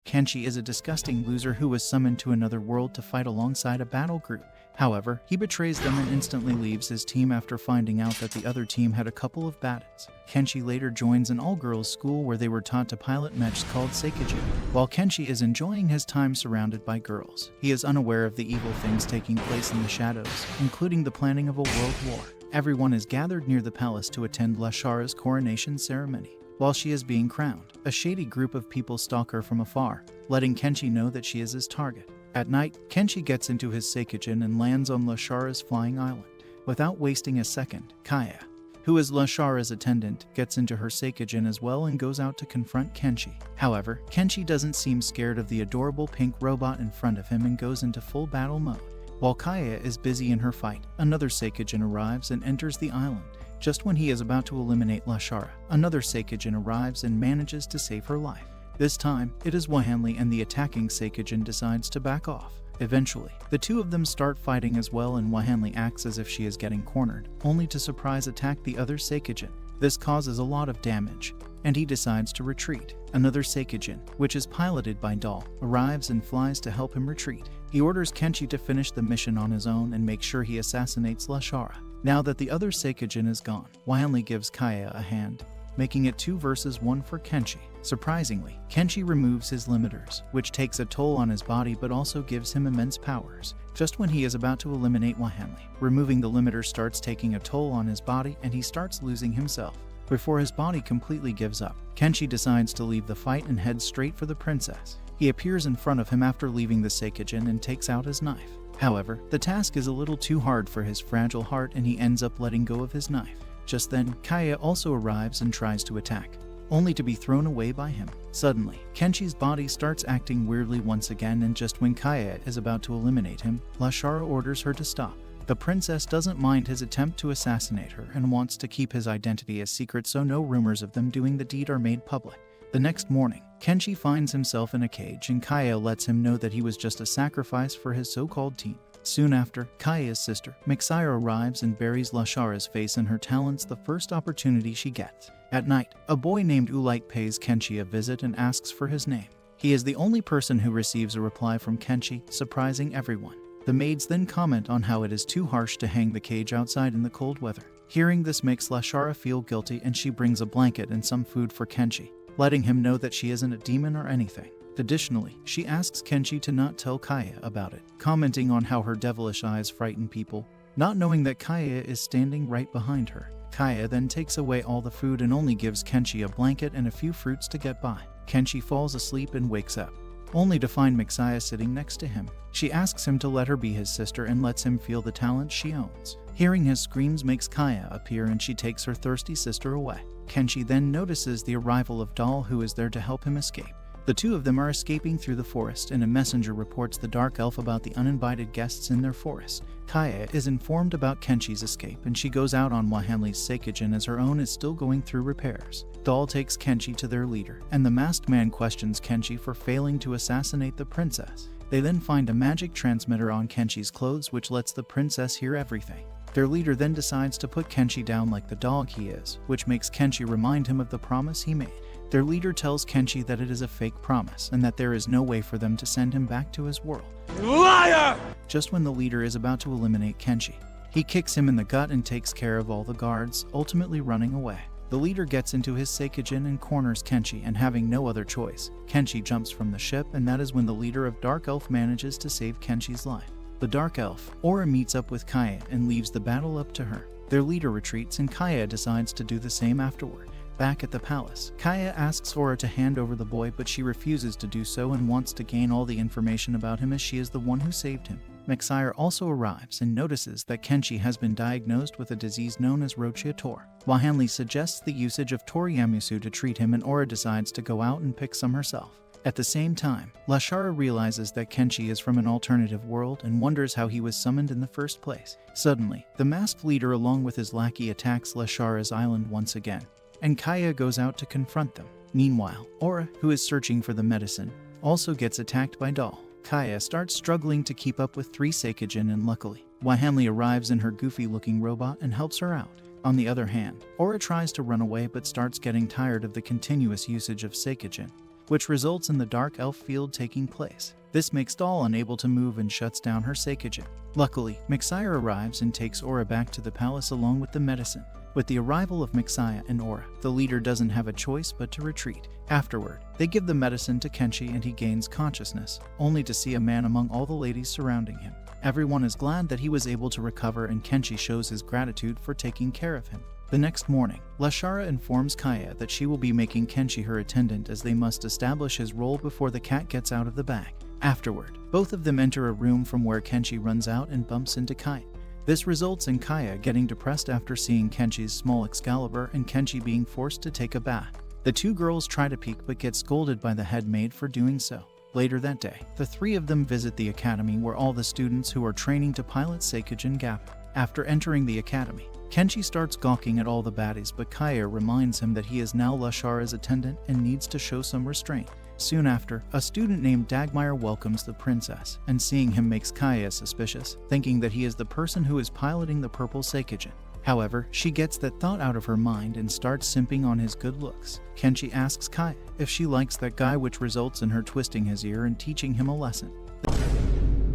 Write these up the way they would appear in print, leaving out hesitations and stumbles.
Kenshi is a disgusting loser who was summoned to another world to fight alongside a battle group. However, he betrays them and instantly leaves his team after finding out that the other team had a couple of bandits. Kenshi later joins an all-girls school where they were taught to pilot mechs called Seikiju. While Kenshi is enjoying his time surrounded by girls, he is unaware of the evil things taking place in the shadows, including the planning of a world war. Everyone is gathered near the palace to attend Lashara's coronation ceremony. While she is being crowned, a shady group of people stalk her from afar, letting Kenshi know that she is his target. At night, Kenshi gets into his Seikijin and lands on Lashara's flying island. Without wasting a second, Kaya, who is Lashara's attendant, gets into her Seikijin as well and goes out to confront Kenshi. However, Kenshi doesn't seem scared of the adorable pink robot in front of him and goes into full battle mode. While Kaya is busy in her fight, another Seikijin arrives and enters the island. Just when he is about to eliminate Lashara, another Seikijin arrives and manages to save her life. This time, it is Wahanli, and the attacking Seikijin decides to back off. Eventually, the two of them start fighting as well, and Wahanli acts as if she is getting cornered, only to surprise attack the other Seikijin. This causes a lot of damage, and he decides to retreat. Another Seikijin, which is piloted by Doll, arrives and flies to help him retreat. He orders Kenshi to finish the mission on his own and make sure he assassinates Lashara. Now that the other Seikijin is gone, Wahanli gives Kaya a hand, making it 2 versus 1 for Kenshi. Surprisingly, Kenshi removes his limiters, which takes a toll on his body but also gives him immense powers. Just when he is about to eliminate Wahanli, removing the limiter starts taking a toll on his body and he starts losing himself. Before his body completely gives up, Kenshi decides to leave the fight and head straight for the princess. He appears in front of him after leaving the Seikijin and takes out his knife. However, the task is a little too hard for his fragile heart and he ends up letting go of his knife. Just then, Kaya also arrives and tries to attack, only to be thrown away by him. Suddenly, Kenshi's body starts acting weirdly once again, and just when Kaya is about to eliminate him, Lashara orders her to stop. The princess doesn't mind his attempt to assassinate her and wants to keep his identity a secret so no rumors of them doing the deed are made public. The next morning, Kenshi finds himself in a cage and Kaya lets him know that he was just a sacrifice for his so-called team. Soon after, Kaya's sister, Mixira, arrives and buries Lashara's face in her talons the first opportunity she gets. At night, a boy named Ulite pays Kenshi a visit and asks for his name. He is the only person who receives a reply from Kenshi, surprising everyone. The maids then comment on how it is too harsh to hang the cage outside in the cold weather. Hearing this makes Lashara feel guilty and she brings a blanket and some food for Kenshi, letting him know that she isn't a demon or anything. Additionally, she asks Kenshi to not tell Kaya about it, commenting on how her devilish eyes frighten people, not knowing that Kaya is standing right behind her. Kaya then takes away all the food and only gives Kenshi a blanket and a few fruits to get by. Kenshi falls asleep and wakes up, only to find Mixaya sitting next to him. She asks him to let her be his sister and lets him feel the talent she owns. Hearing his screams makes Kaya appear and she takes her thirsty sister away. Kenshi then notices the arrival of Doll, who is there to help him escape. The two of them are escaping through the forest and a messenger reports the dark elf about the uninvited guests in their forest. Kaya is informed about Kenshi's escape and she goes out on Wahanli's Seikijin as her own is still going through repairs. Doll takes Kenshi to their leader and the masked man questions Kenshi for failing to assassinate the princess. They then find a magic transmitter on Kenshi's clothes which lets the princess hear everything. Their leader then decides to put Kenshi down like the dog he is, which makes Kenshi remind him of the promise he made. Their leader tells Kenshi that it is a fake promise and that there is no way for them to send him back to his world. Liar! Just when the leader is about to eliminate Kenshi, he kicks him in the gut and takes care of all the guards, ultimately running away. The leader gets into his Seikijin and corners Kenshi, and having no other choice, Kenshi jumps from the ship, and that is when the leader of Dark Elf manages to save Kenshi's life. The Dark Elf, Aura, meets up with Kaya and leaves the battle up to her. Their leader retreats and Kaya decides to do the same afterward. Back at the palace, Kaya asks Aura to hand over the boy, but she refuses to do so and wants to gain all the information about him as she is the one who saved him. Mixire also arrives and notices that Kenshi has been diagnosed with a disease known as Rochiator. Wahanli suggests the usage of Toriyamusu to treat him and Aura decides to go out and pick some herself. At the same time, Lashara realizes that Kenshi is from an alternative world and wonders how he was summoned in the first place. Suddenly, the masked leader along with his lackey attacks Lashara's island once again, and Kaya goes out to confront them. Meanwhile, Aura, who is searching for the medicine, also gets attacked by Doll. Kaya starts struggling to keep up with 3 Seikijin and luckily, Wahanli arrives in her goofy-looking robot and helps her out. On the other hand, Aura tries to run away but starts getting tired of the continuous usage of Seikijin. which results in the dark elf field taking place. This makes Doll unable to move and shuts down her Seikijin. Luckily, Mixaya arrives and takes Aura back to the palace along with the medicine. With the arrival of Mixaya and Aura, the leader doesn't have a choice but to retreat. Afterward, they give the medicine to Kenshi and he gains consciousness, only to see a man among all the ladies surrounding him. Everyone is glad that he was able to recover and Kenshi shows his gratitude for taking care of him. The next morning, Lashara informs Kaya that she will be making Kenshi her attendant as they must establish his role before the cat gets out of the bag. Afterward, both of them enter a room from where Kenshi runs out and bumps into Kaya. This results in Kaya getting depressed after seeing Kenshi's small Excalibur and Kenshi being forced to take a bath. The two girls try to peek but get scolded by the head maid for doing so. Later that day, the three of them visit the academy where all the students who are training to pilot Seikijin gather. After entering the academy, Kenshi starts gawking at all the baddies but Kaya reminds him that he is now Lashara's attendant and needs to show some restraint. Soon after, a student named Dagmire welcomes the princess, and seeing him makes Kaya suspicious, thinking that he is the person who is piloting the purple Seikijin. However, she gets that thought out of her mind and starts simping on his good looks. Kenshi asks Kaya if she likes that guy, which results in her twisting his ear and teaching him a lesson.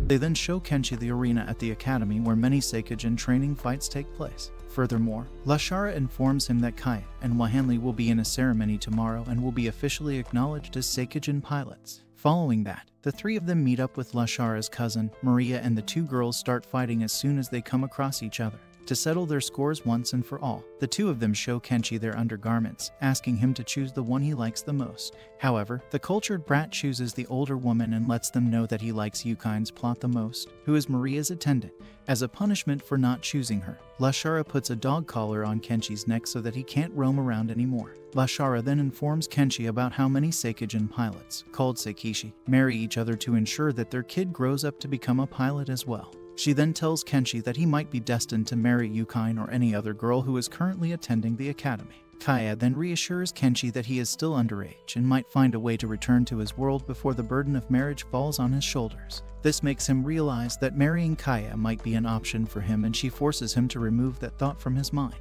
They then show Kenshi the arena at the academy where many Seikijin training fights take place. Furthermore, Lashara informs him that Kaya and Wahanli will be in a ceremony tomorrow and will be officially acknowledged as Seikijin pilots. Following that, the three of them meet up with Lashara's cousin, Maria, and the two girls start fighting as soon as they come across each other. To settle their scores once and for all, the two of them show Kenshi their undergarments, asking him to choose the one he likes the most. However, the cultured brat chooses the older woman and lets them know that he likes Yukine's plot the most, who is Maria's attendant. As a punishment for not choosing her, Lashara puts a dog collar on Kenshi's neck so that he can't roam around anymore. Lashara then informs Kenshi about how many Seikijin pilots, called Seikishi, marry each other to ensure that their kid grows up to become a pilot as well. She then tells Kenshi that he might be destined to marry Yukine or any other girl who is currently attending the academy. Kaya then reassures Kenshi that he is still underage and might find a way to return to his world before the burden of marriage falls on his shoulders. This makes him realize that marrying Kaya might be an option for him, and she forces him to remove that thought from his mind.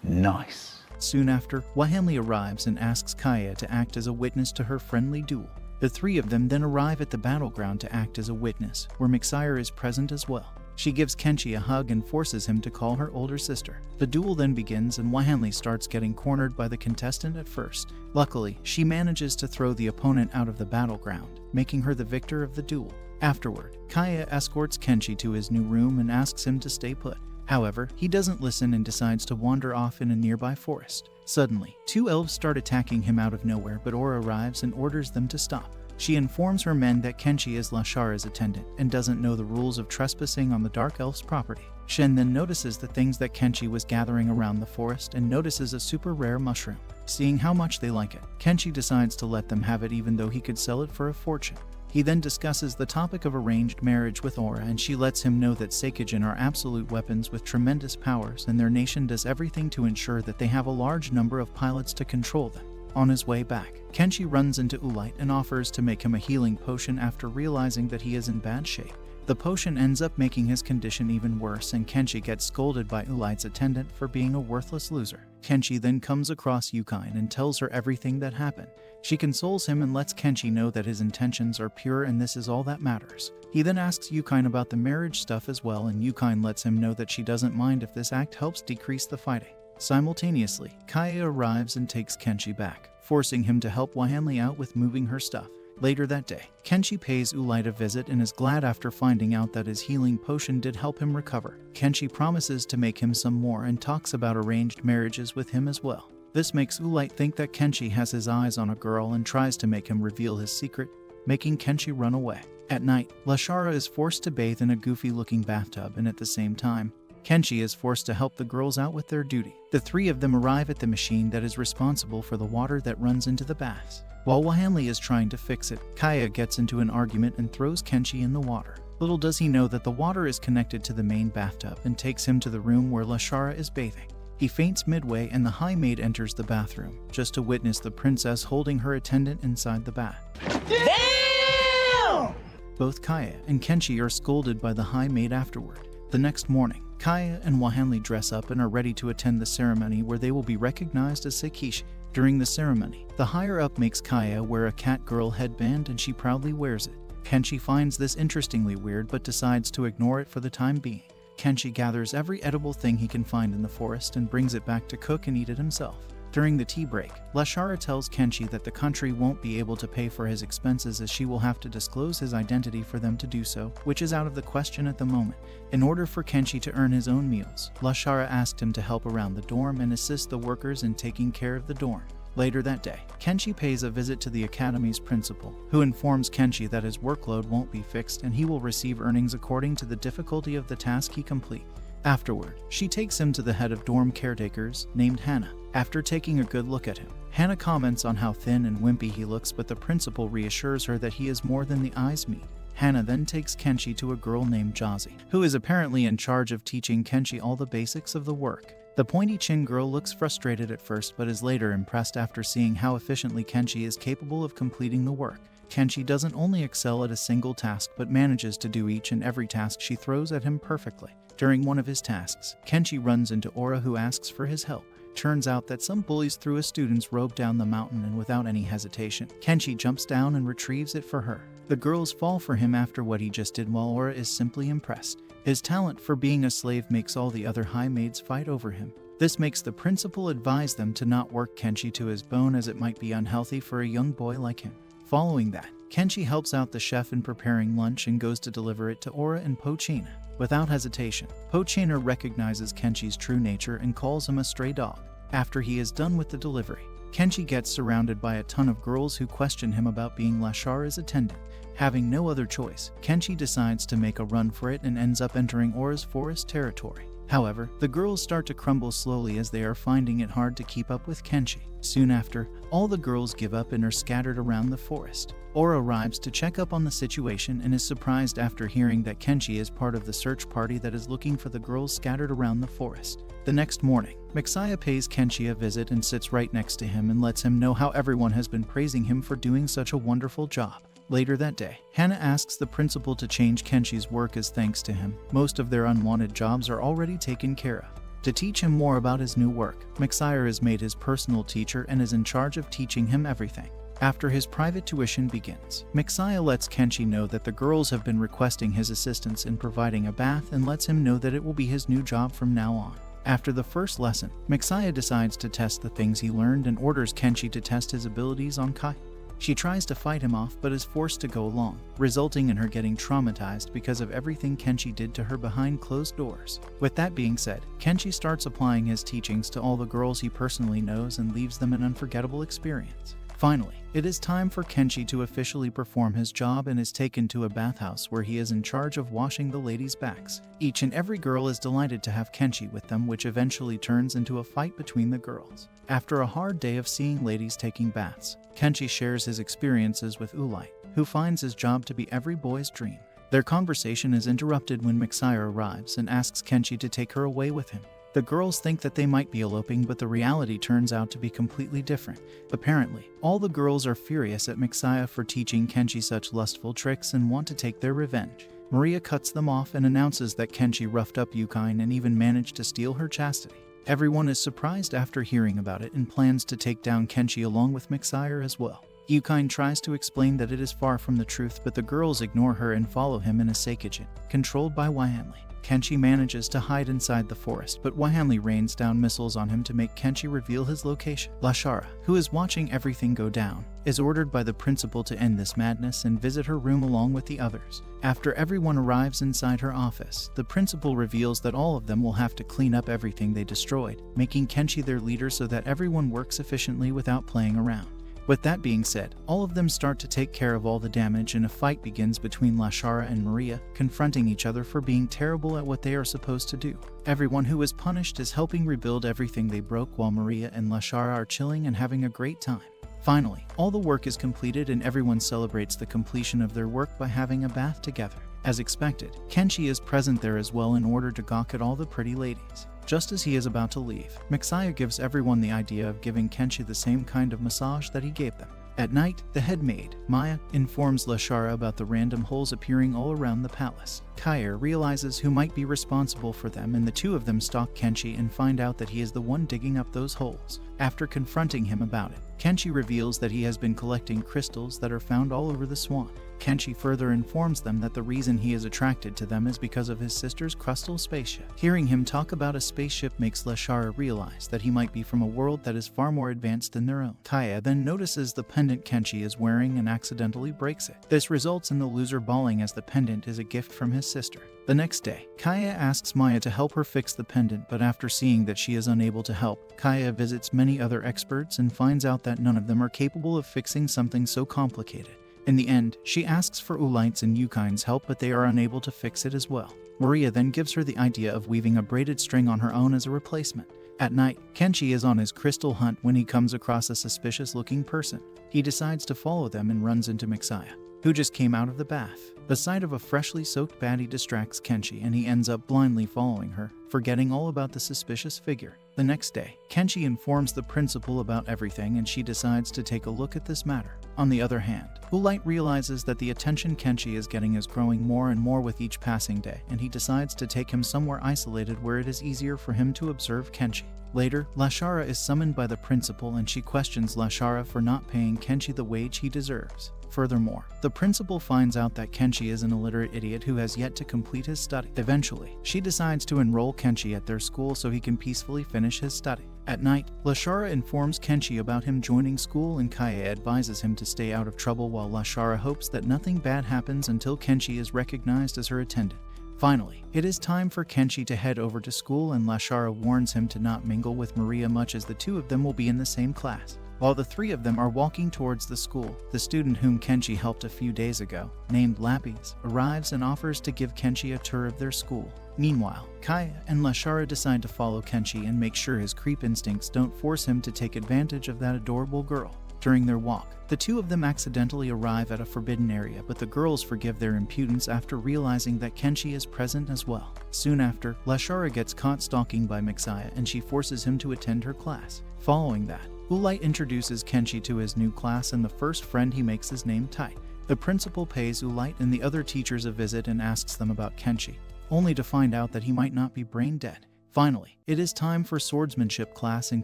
Nice. Soon after, Wahanli arrives and asks Kaya to act as a witness to her friendly duel. The three of them then arrive at the battleground to act as a witness, where Mixire is present as well. She gives Kenshi a hug and forces him to call her older sister. The duel then begins and Wahanli starts getting cornered by the contestant at first. Luckily, she manages to throw the opponent out of the battleground, making her the victor of the duel. Afterward, Kaya escorts Kenshi to his new room and asks him to stay put. However, he doesn't listen and decides to wander off in a nearby forest. Suddenly, two elves start attacking him out of nowhere, but Aura arrives and orders them to stop. She informs her men that Kenshi is Lashara's attendant and doesn't know the rules of trespassing on the Dark Elf's property. Shen then notices the things that Kenshi was gathering around the forest and notices a super rare mushroom. Seeing how much they like it, Kenshi decides to let them have it even though he could sell it for a fortune. He then discusses the topic of arranged marriage with Aura, and she lets him know that Seikijin are absolute weapons with tremendous powers, and their nation does everything to ensure that they have a large number of pilots to control them. On his way back, Kenshi runs into Ulite and offers to make him a healing potion after realizing that he is in bad shape. The potion ends up making his condition even worse, and Kenshi gets scolded by Ulite's attendant for being a worthless loser. Kenshi then comes across Yukine and tells her everything that happened. She consoles him and lets Kenshi know that his intentions are pure and this is all that matters. He then asks Yukine about the marriage stuff as well, and Yukine lets him know that she doesn't mind if this act helps decrease the fighting. Simultaneously, Kaya arrives and takes Kenshi back, forcing him to help Wahanli out with moving her stuff. Later that day, Kenshi pays Ulite a visit and is glad after finding out that his healing potion did help him recover. Kenshi promises to make him some more and talks about arranged marriages with him as well. This makes Ulite think that Kenshi has his eyes on a girl and tries to make him reveal his secret, making Kenshi run away. At night, Lashara is forced to bathe in a goofy-looking bathtub, and at the same time, Kenshi is forced to help the girls out with their duty. The three of them arrive at the machine that is responsible for the water that runs into the baths. While Wahanli is trying to fix it, Kaya gets into an argument and throws Kenshi in the water. Little does he know that the water is connected to the main bathtub and takes him to the room where Lashara is bathing. He faints midway and the high maid enters the bathroom, just to witness the princess holding her attendant inside the bath. Damn! Both Kaya and Kenshi are scolded by the high maid afterward. The next morning, Kaya and Wahanli dress up and are ready to attend the ceremony where they will be recognized as Seikishi. During the ceremony, the higher-up makes Kaya wear a cat girl headband and she proudly wears it. Kenshi finds this interestingly weird but decides to ignore it for the time being. Kenshi gathers every edible thing he can find in the forest and brings it back to cook and eat it himself. During the tea break, Lashara tells Kenshi that the country won't be able to pay for his expenses as she will have to disclose his identity for them to do so, which is out of the question at the moment. In order for Kenshi to earn his own meals, Lashara asked him to help around the dorm and assist the workers in taking care of the dorm. Later that day, Kenshi pays a visit to the academy's principal, who informs Kenshi that his workload won't be fixed and he will receive earnings according to the difficulty of the task he completes. Afterward, she takes him to the head of dorm caretakers, named Hannah. After taking a good look at him, Hannah comments on how thin and wimpy he looks, but the principal reassures her that he is more than the eyes meet. Hannah then takes Kenshi to a girl named Jazzy, who is apparently in charge of teaching Kenshi all the basics of the work. The pointy-chin girl looks frustrated at first but is later impressed after seeing how efficiently Kenshi is capable of completing the work. Kenshi doesn't only excel at a single task but manages to do each and every task she throws at him perfectly. During one of his tasks, Kenshi runs into Aura, who asks for his help. Turns out that some bullies threw a student's robe down the mountain, and without any hesitation, Kenshi jumps down and retrieves it for her. The girls fall for him after what he just did, while Aura is simply impressed. His talent for being a slave makes all the other high maids fight over him. This makes the principal advise them to not work Kenshi to his bone, as it might be unhealthy for a young boy like him. Following that, Kenshi helps out the chef in preparing lunch and goes to deliver it to Aura and Pochina. Without hesitation, Pochina recognizes Kenshi's true nature and calls him a stray dog. After he is done with the delivery, Kenshi gets surrounded by a ton of girls who question him about being Lashara's attendant. Having no other choice, Kenshi decides to make a run for it and ends up entering Aura's forest territory. However, the girls start to crumble slowly as they are finding it hard to keep up with Kenshi. Soon after, all the girls give up and are scattered around the forest. Aura arrives to check up on the situation and is surprised after hearing that Kenshi is part of the search party that is looking for the girls scattered around the forest. The next morning, Mixaya pays Kenshi a visit and sits right next to him and lets him know how everyone has been praising him for doing such a wonderful job. Later that day, Hannah asks the principal to change Kenshi's work as thanks to him, most of their unwanted jobs are already taken care of. To teach him more about his new work, Mixaya is made his personal teacher and is in charge of teaching him everything. After his private tuition begins, Mixaya lets Kenshi know that the girls have been requesting his assistance in providing a bath and lets him know that it will be his new job from now on. After the first lesson, Mixaya decides to test the things he learned and orders Kenshi to test his abilities on Kai. She tries to fight him off but is forced to go along, resulting in her getting traumatized because of everything Kenshi did to her behind closed doors. With that being said, Kenshi starts applying his teachings to all the girls he personally knows and leaves them an unforgettable experience. Finally, it is time for Kenshi to officially perform his job and is taken to a bathhouse where he is in charge of washing the ladies' backs. Each and every girl is delighted to have Kenshi with them, which eventually turns into a fight between the girls. After a hard day of seeing ladies taking baths, Kenshi shares his experiences with Ulite, who finds his job to be every boy's dream. Their conversation is interrupted when Mixaya arrives and asks Kenshi to take her away with him. The girls think that they might be eloping, but the reality turns out to be completely different. Apparently, all the girls are furious at Mixaya for teaching Kenshi such lustful tricks and want to take their revenge. Maria cuts them off and announces that Kenshi roughed up Yukine and even managed to steal her chastity. Everyone is surprised after hearing about it and plans to take down Kenshi along with Mixaya as well. Yukine tries to explain that it is far from the truth, but the girls ignore her and follow him in a Seikijin, controlled by Waihanli. Kenshi manages to hide inside the forest, but Waihanli rains down missiles on him to make Kenshi reveal his location. Lashara, who is watching everything go down, is ordered by the principal to end this madness and visit her room along with the others. After everyone arrives inside her office, the principal reveals that all of them will have to clean up everything they destroyed, making Kenshi their leader so that everyone works efficiently without playing around. With that being said, all of them start to take care of all the damage and a fight begins between Lashara and Maria, confronting each other for being terrible at what they are supposed to do. Everyone who is punished is helping rebuild everything they broke while Maria and Lashara are chilling and having a great time. Finally, all the work is completed and everyone celebrates the completion of their work by having a bath together. As expected, Kenshi is present there as well in order to gawk at all the pretty ladies. Just as he is about to leave, Mixaya gives everyone the idea of giving Kenshi the same kind of massage that he gave them. At night, the head maid, Maya, informs Lashara about the random holes appearing all around the palace. Kaya realizes who might be responsible for them, and the two of them stalk Kenshi and find out that he is the one digging up those holes. After confronting him about it, Kenshi reveals that he has been collecting crystals that are found all over the Swan. Kenshi further informs them that the reason he is attracted to them is because of his sister's crystal spaceship. Hearing him talk about a spaceship makes Lashara realize that he might be from a world that is far more advanced than their own. Kaya then notices the pendant Kenshi is wearing and accidentally breaks it. This results in the loser bawling, as the pendant is a gift from his sister. The next day, Kaya asks Maya to help her fix the pendant, but after seeing that she is unable to help, Kaya visits many other experts and finds out that none of them are capable of fixing something so complicated. In the end, she asks for Ulight's and Yukine's help, but they are unable to fix it as well. Maria then gives her the idea of weaving a braided string on her own as a replacement. At night, Kenshi is on his crystal hunt when he comes across a suspicious-looking person. He decides to follow them and runs into Mixaya, who just came out of the bath. The sight of a freshly soaked baddie distracts Kenshi, and he ends up blindly following her, forgetting all about the suspicious figure. The next day, Kenshi informs the principal about everything, and she decides to take a look at this matter. On the other hand, Ulight realizes that the attention Kenshi is getting is growing more and more with each passing day, and he decides to take him somewhere isolated where it is easier for him to observe Kenshi. Later, Lashara is summoned by the principal, and she questions Lashara for not paying Kenshi the wage he deserves. Furthermore, the principal finds out that Kenshi is an illiterate idiot who has yet to complete his study. Eventually, she decides to enroll Kenshi at their school so he can peacefully finish his study. At night, Lashara informs Kenshi about him joining school, and Kaya advises him to stay out of trouble, while Lashara hopes that nothing bad happens until Kenshi is recognized as her attendant. Finally, it is time for Kenshi to head over to school, and Lashara warns him to not mingle with Maria much, as the two of them will be in the same class. While the three of them are walking towards the school, the student whom Kenshi helped a few days ago, named Lapis, arrives and offers to give Kenshi a tour of their school. Meanwhile, Kaya and Lashara decide to follow Kenshi and make sure his creep instincts don't force him to take advantage of that adorable girl. During their walk, the two of them accidentally arrive at a forbidden area, but the girls forgive their impudence after realizing that Kenshi is present as well. Soon after, Lashara gets caught stalking by Mixaya, and she forces him to attend her class. Following that, Ulight introduces Kenshi to his new class, and the first friend he makes is named Tai. The principal pays Ulight and the other teachers a visit and asks them about Kenshi, only to find out that he might not be brain dead. Finally, it is time for swordsmanship class, and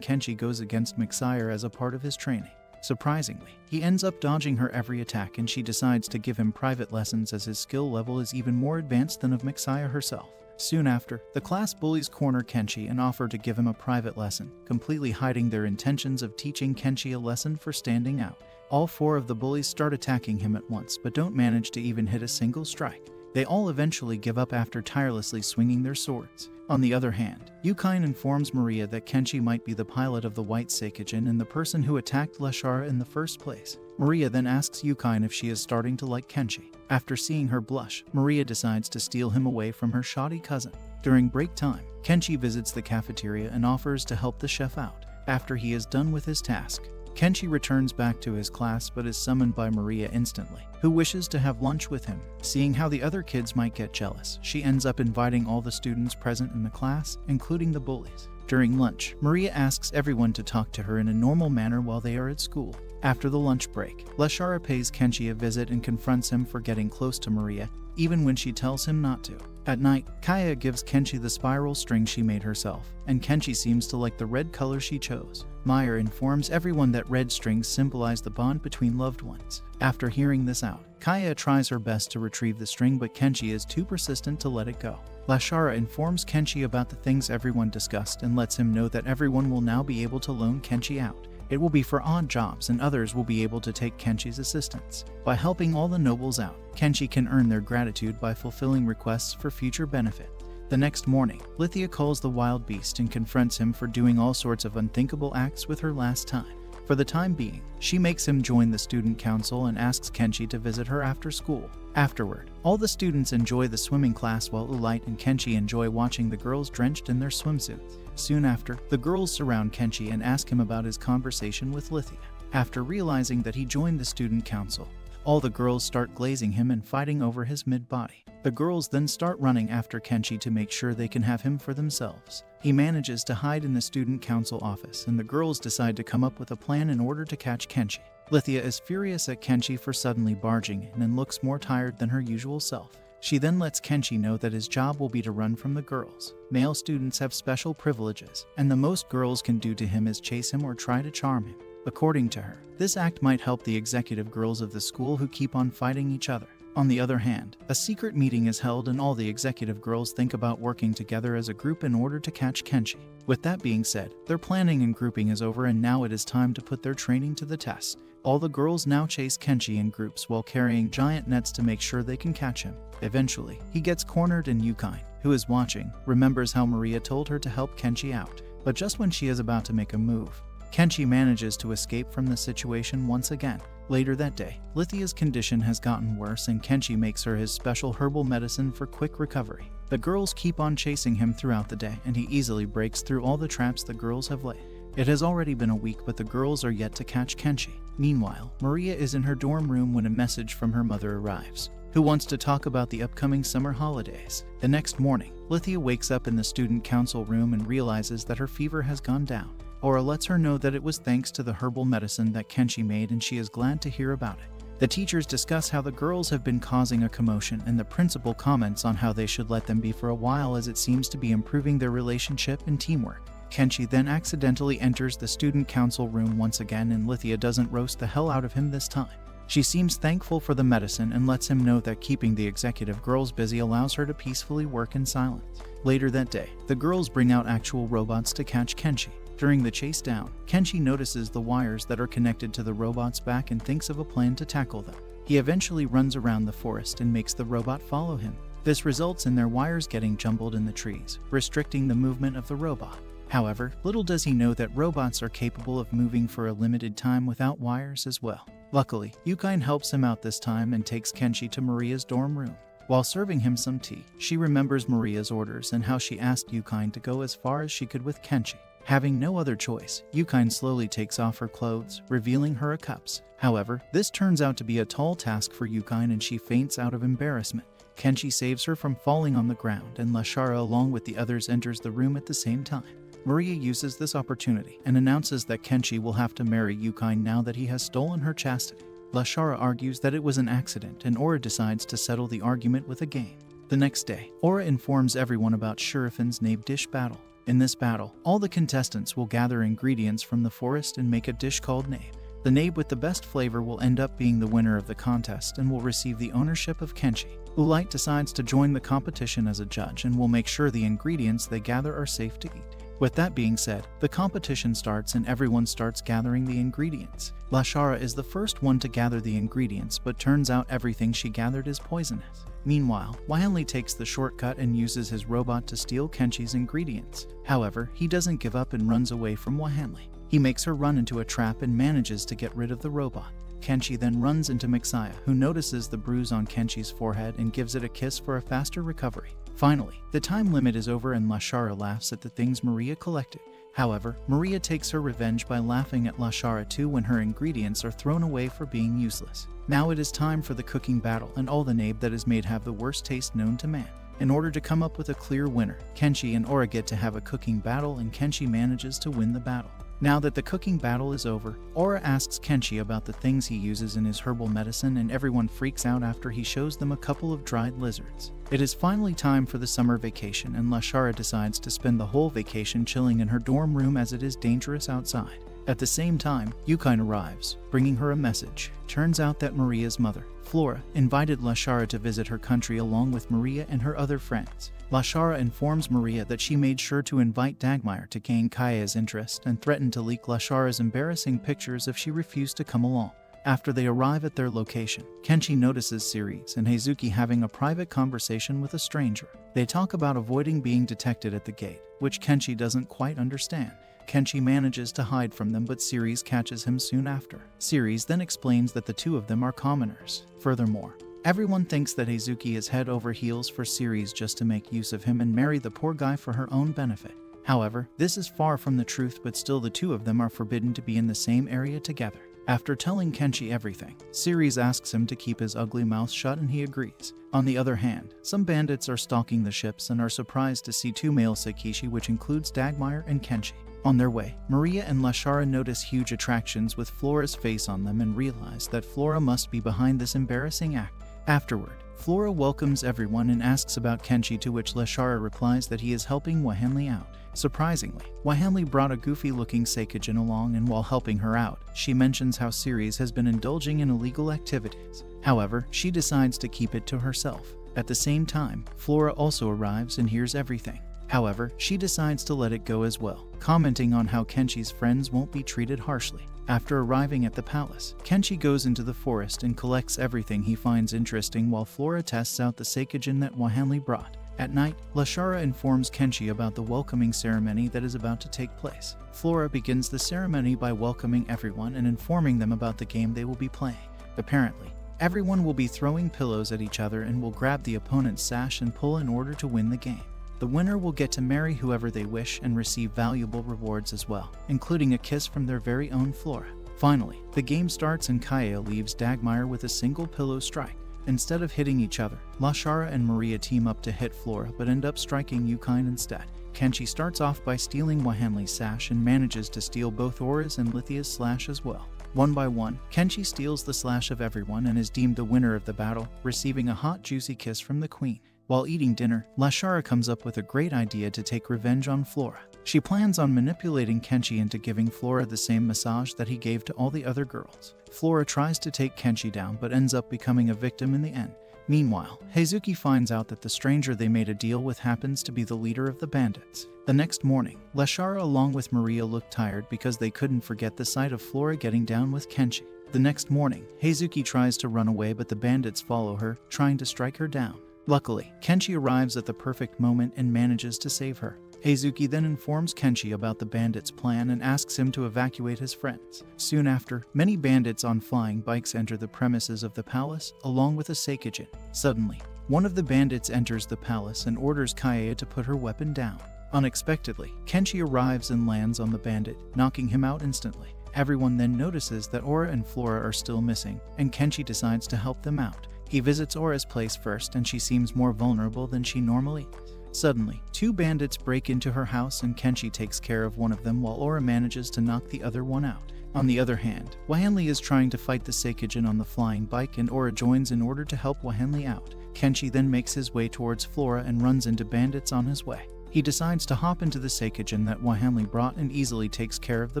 Kenshi goes against Mixaya as a part of his training. Surprisingly, he ends up dodging her every attack, and she decides to give him private lessons as his skill level is even more advanced than of Mixaya herself. Soon after, the class bullies corner Kenshi and offer to give him a private lesson, completely hiding their intentions of teaching Kenshi a lesson for standing out. All four of the bullies start attacking him at once, but don't manage to even hit a single strike. They all eventually give up after tirelessly swinging their swords. On the other hand, Yukine informs Maria that Kenshi might be the pilot of the White Seikijin and the person who attacked Lashara in the first place. Maria then asks Yukine if she is starting to like Kenshi. After seeing her blush, Maria decides to steal him away from her shoddy cousin. During break time, Kenshi visits the cafeteria and offers to help the chef out. After he is done with his task, Kenshi returns back to his class but is summoned by Maria instantly, who wishes to have lunch with him. Seeing how the other kids might get jealous, she ends up inviting all the students present in the class, including the bullies. During lunch, Maria asks everyone to talk to her in a normal manner while they are at school. After the lunch break, Lashara pays Kenshi a visit and confronts him for getting close to Maria, even when she tells him not to. At night, Kaya gives Kenshi the spiral string she made herself, and Kenshi seems to like the red color she chose. Maya informs everyone that red strings symbolize the bond between loved ones. After hearing this out, Kaya tries her best to retrieve the string, but Kenshi is too persistent to let it go. Lashara informs Kenshi about the things everyone discussed and lets him know that everyone will now be able to loan Kenshi out. It will be for odd jobs, and others will be able to take Kenshi's assistance. By helping all the nobles out, Kenshi can earn their gratitude by fulfilling requests for future benefit. The next morning, Lithia calls the wild beast and confronts him for doing all sorts of unthinkable acts with her last time. For the time being, she makes him join the student council and asks Kenshi to visit her after school. Afterward, all the students enjoy the swimming class while Ulight and Kenshi enjoy watching the girls drenched in their swimsuits. Soon after, the girls surround Kenshi and ask him about his conversation with Lithia. After realizing that he joined the student council, all the girls start glazing him and fighting over his mid-body. The girls then start running after Kenshi to make sure they can have him for themselves. He manages to hide in the student council office, and the girls decide to come up with a plan in order to catch Kenshi. Lithia is furious at Kenshi for suddenly barging in and looks more tired than her usual self. She then lets Kenshi know that his job will be to run from the girls. Male students have special privileges, and the most girls can do to him is chase him or try to charm him. According to her, this act might help the executive girls of the school who keep on fighting each other. On the other hand, a secret meeting is held and all the executive girls think about working together as a group in order to catch Kenshi. With that being said, their planning and grouping is over and now it is time to put their training to the test. All the girls now chase Kenshi in groups while carrying giant nets to make sure they can catch him. Eventually, he gets cornered and Yukine, who is watching, remembers how Maria told her to help Kenshi out. But just when she is about to make a move, Kenshi manages to escape from the situation once again. Later that day, Lithia's condition has gotten worse and Kenshi makes her his special herbal medicine for quick recovery. The girls keep on chasing him throughout the day and he easily breaks through all the traps the girls have laid. It has already been a week but the girls are yet to catch Kenshi. Meanwhile, Maria is in her dorm room when a message from her mother arrives, who wants to talk about the upcoming summer holidays. The next morning, Lithia wakes up in the student council room and realizes that her fever has gone down. Aura lets her know that it was thanks to the herbal medicine that Kenshi made and she is glad to hear about it. The teachers discuss how the girls have been causing a commotion and the principal comments on how they should let them be for a while as it seems to be improving their relationship and teamwork. Kenshi then accidentally enters the student council room once again and Lithia doesn't roast the hell out of him this time. She seems thankful for the medicine and lets him know that keeping the executive girls busy allows her to peacefully work in silence. Later that day, the girls bring out actual robots to catch Kenshi. During the chase down, Kenshi notices the wires that are connected to the robot's back and thinks of a plan to tackle them. He eventually runs around the forest and makes the robot follow him. This results in their wires getting jumbled in the trees, restricting the movement of the robot. However, little does he know that robots are capable of moving for a limited time without wires as well. Luckily, Yukine helps him out this time and takes Kenshi to Maria's dorm room. While serving him some tea, she remembers Maria's orders and how she asked Yukine to go as far as she could with Kenshi. Having no other choice, Yukine slowly takes off her clothes, revealing her a cups. However, this turns out to be a tall task for Yukine and she faints out of embarrassment. Kenshi saves her from falling on the ground and Lashara along with the others enters the room at the same time. Maria uses this opportunity and announces that Kenshi will have to marry Yukine now that he has stolen her chastity. Lashara argues that it was an accident and Aura decides to settle the argument with a game. The next day, Aura informs everyone about Shurifan's Nabe dish battle. In this battle, all the contestants will gather ingredients from the forest and make a dish called Nabe. The Nabe with the best flavor will end up being the winner of the contest and will receive the ownership of Kenshi. Ulite decides to join the competition as a judge and will make sure the ingredients they gather are safe to eat. With that being said, the competition starts and everyone starts gathering the ingredients. Lashara is the first one to gather the ingredients, but turns out everything she gathered is poisonous. Meanwhile, Wahanli takes the shortcut and uses his robot to steal Kenshi's ingredients. However, he doesn't give up and runs away from Wahanli. He makes her run into a trap and manages to get rid of the robot. Kenshi then runs into Mixaya, who notices the bruise on Kenshi's forehead and gives it a kiss for a faster recovery. Finally, the time limit is over and Lashara laughs at the things Maria collected. However, Maria takes her revenge by laughing at Lashara too when her ingredients are thrown away for being useless. Now it is time for the cooking battle and all the Nabe that is made have the worst taste known to man. In order to come up with a clear winner, Kenshi and Aura get to have a cooking battle and Kenshi manages to win the battle. Now that the cooking battle is over, Aura asks Kenshi about the things he uses in his herbal medicine and everyone freaks out after he shows them a couple of dried lizards. It is finally time for the summer vacation and Lashara decides to spend the whole vacation chilling in her dorm room as it is dangerous outside. At the same time, Yukine arrives, bringing her a message. Turns out that Maria's mother, Flora, invited Lashara to visit her country along with Maria and her other friends. Lashara informs Maria that she made sure to invite Dagmar to gain Kaya's interest and threatened to leak Lashara's embarrassing pictures if she refused to come along. After they arrive at their location, Kenshi notices Ceres and Heizuki having a private conversation with a stranger. They talk about avoiding being detected at the gate, which Kenshi doesn't quite understand. Kenshi manages to hide from them but Ceres catches him soon after. Ceres then explains that the two of them are commoners. Furthermore, everyone thinks that Heizuki is head over heels for Ceres just to make use of him and marry the poor guy for her own benefit. However, this is far from the truth but still the two of them are forbidden to be in the same area together. After telling Kenshi everything, Ceres asks him to keep his ugly mouth shut and he agrees. On the other hand, some bandits are stalking the ships and are surprised to see two male Seikishi which includes Dagmar and Kenshi. On their way, Maria and Lashara notice huge attractions with Flora's face on them and realize that Flora must be behind this embarrassing act. Afterward, Flora welcomes everyone and asks about Kenshi, to which Lashara replies that he is helping Wahanli out. Surprisingly, Wahanli brought a goofy-looking Seikijin along, and while helping her out, she mentions how Ceres has been indulging in illegal activities. However, she decides to keep it to herself. At the same time, Flora also arrives and hears everything. However, she decides to let it go as well, commenting on how Kenshi's friends won't be treated harshly. After arriving at the palace, Kenshi goes into the forest and collects everything he finds interesting while Flora tests out the Seikijin that Wahanli brought. At night, Lashara informs Kenshi about the welcoming ceremony that is about to take place. Flora begins the ceremony by welcoming everyone and informing them about the game they will be playing. Apparently, everyone will be throwing pillows at each other and will grab the opponent's sash and pull in order to win the game. The winner will get to marry whoever they wish and receive valuable rewards as well, including a kiss from their very own Flora. Finally, the game starts and Kaia leaves Dagmire with a single pillow strike. Instead of hitting each other, Lashara and Maria team up to hit Flora but end up striking Yukine instead. Kenshi starts off by stealing Wahanli's sash and manages to steal both Aura's and Lithia's slash as well. One by one, Kenshi steals the slash of everyone and is deemed the winner of the battle, receiving a hot juicy kiss from the queen. While eating dinner, Lashara comes up with a great idea to take revenge on Flora. She plans on manipulating Kenshi into giving Flora the same massage that he gave to all the other girls. Flora tries to take Kenshi down but ends up becoming a victim in the end. Meanwhile, Heizuki finds out that the stranger they made a deal with happens to be the leader of the bandits. The next morning, Lashara along with Maria look tired because they couldn't forget the sight of Flora getting down with Kenshi. The next morning, Heizuki tries to run away but the bandits follow her, trying to strike her down. Luckily, Kenshi arrives at the perfect moment and manages to save her. Heizuki then informs Kenshi about the bandits' plan and asks him to evacuate his friends. Soon after, many bandits on flying bikes enter the premises of the palace, along with a Seikijin. Suddenly, one of the bandits enters the palace and orders Kaia to put her weapon down. Unexpectedly, Kenshi arrives and lands on the bandit, knocking him out instantly. Everyone then notices that Aura and Flora are still missing, and Kenshi decides to help them out. He visits Aura's place first and she seems more vulnerable than she normally is. Suddenly, two bandits break into her house and Kenshi takes care of one of them while Aura manages to knock the other one out. On the other hand, Wahanli is trying to fight the Seikijin on the flying bike and Aura joins in order to help Wahanli out. Kenshi then makes his way towards Flora and runs into bandits on his way. He decides to hop into the Seikijin that Wahanli brought and easily takes care of the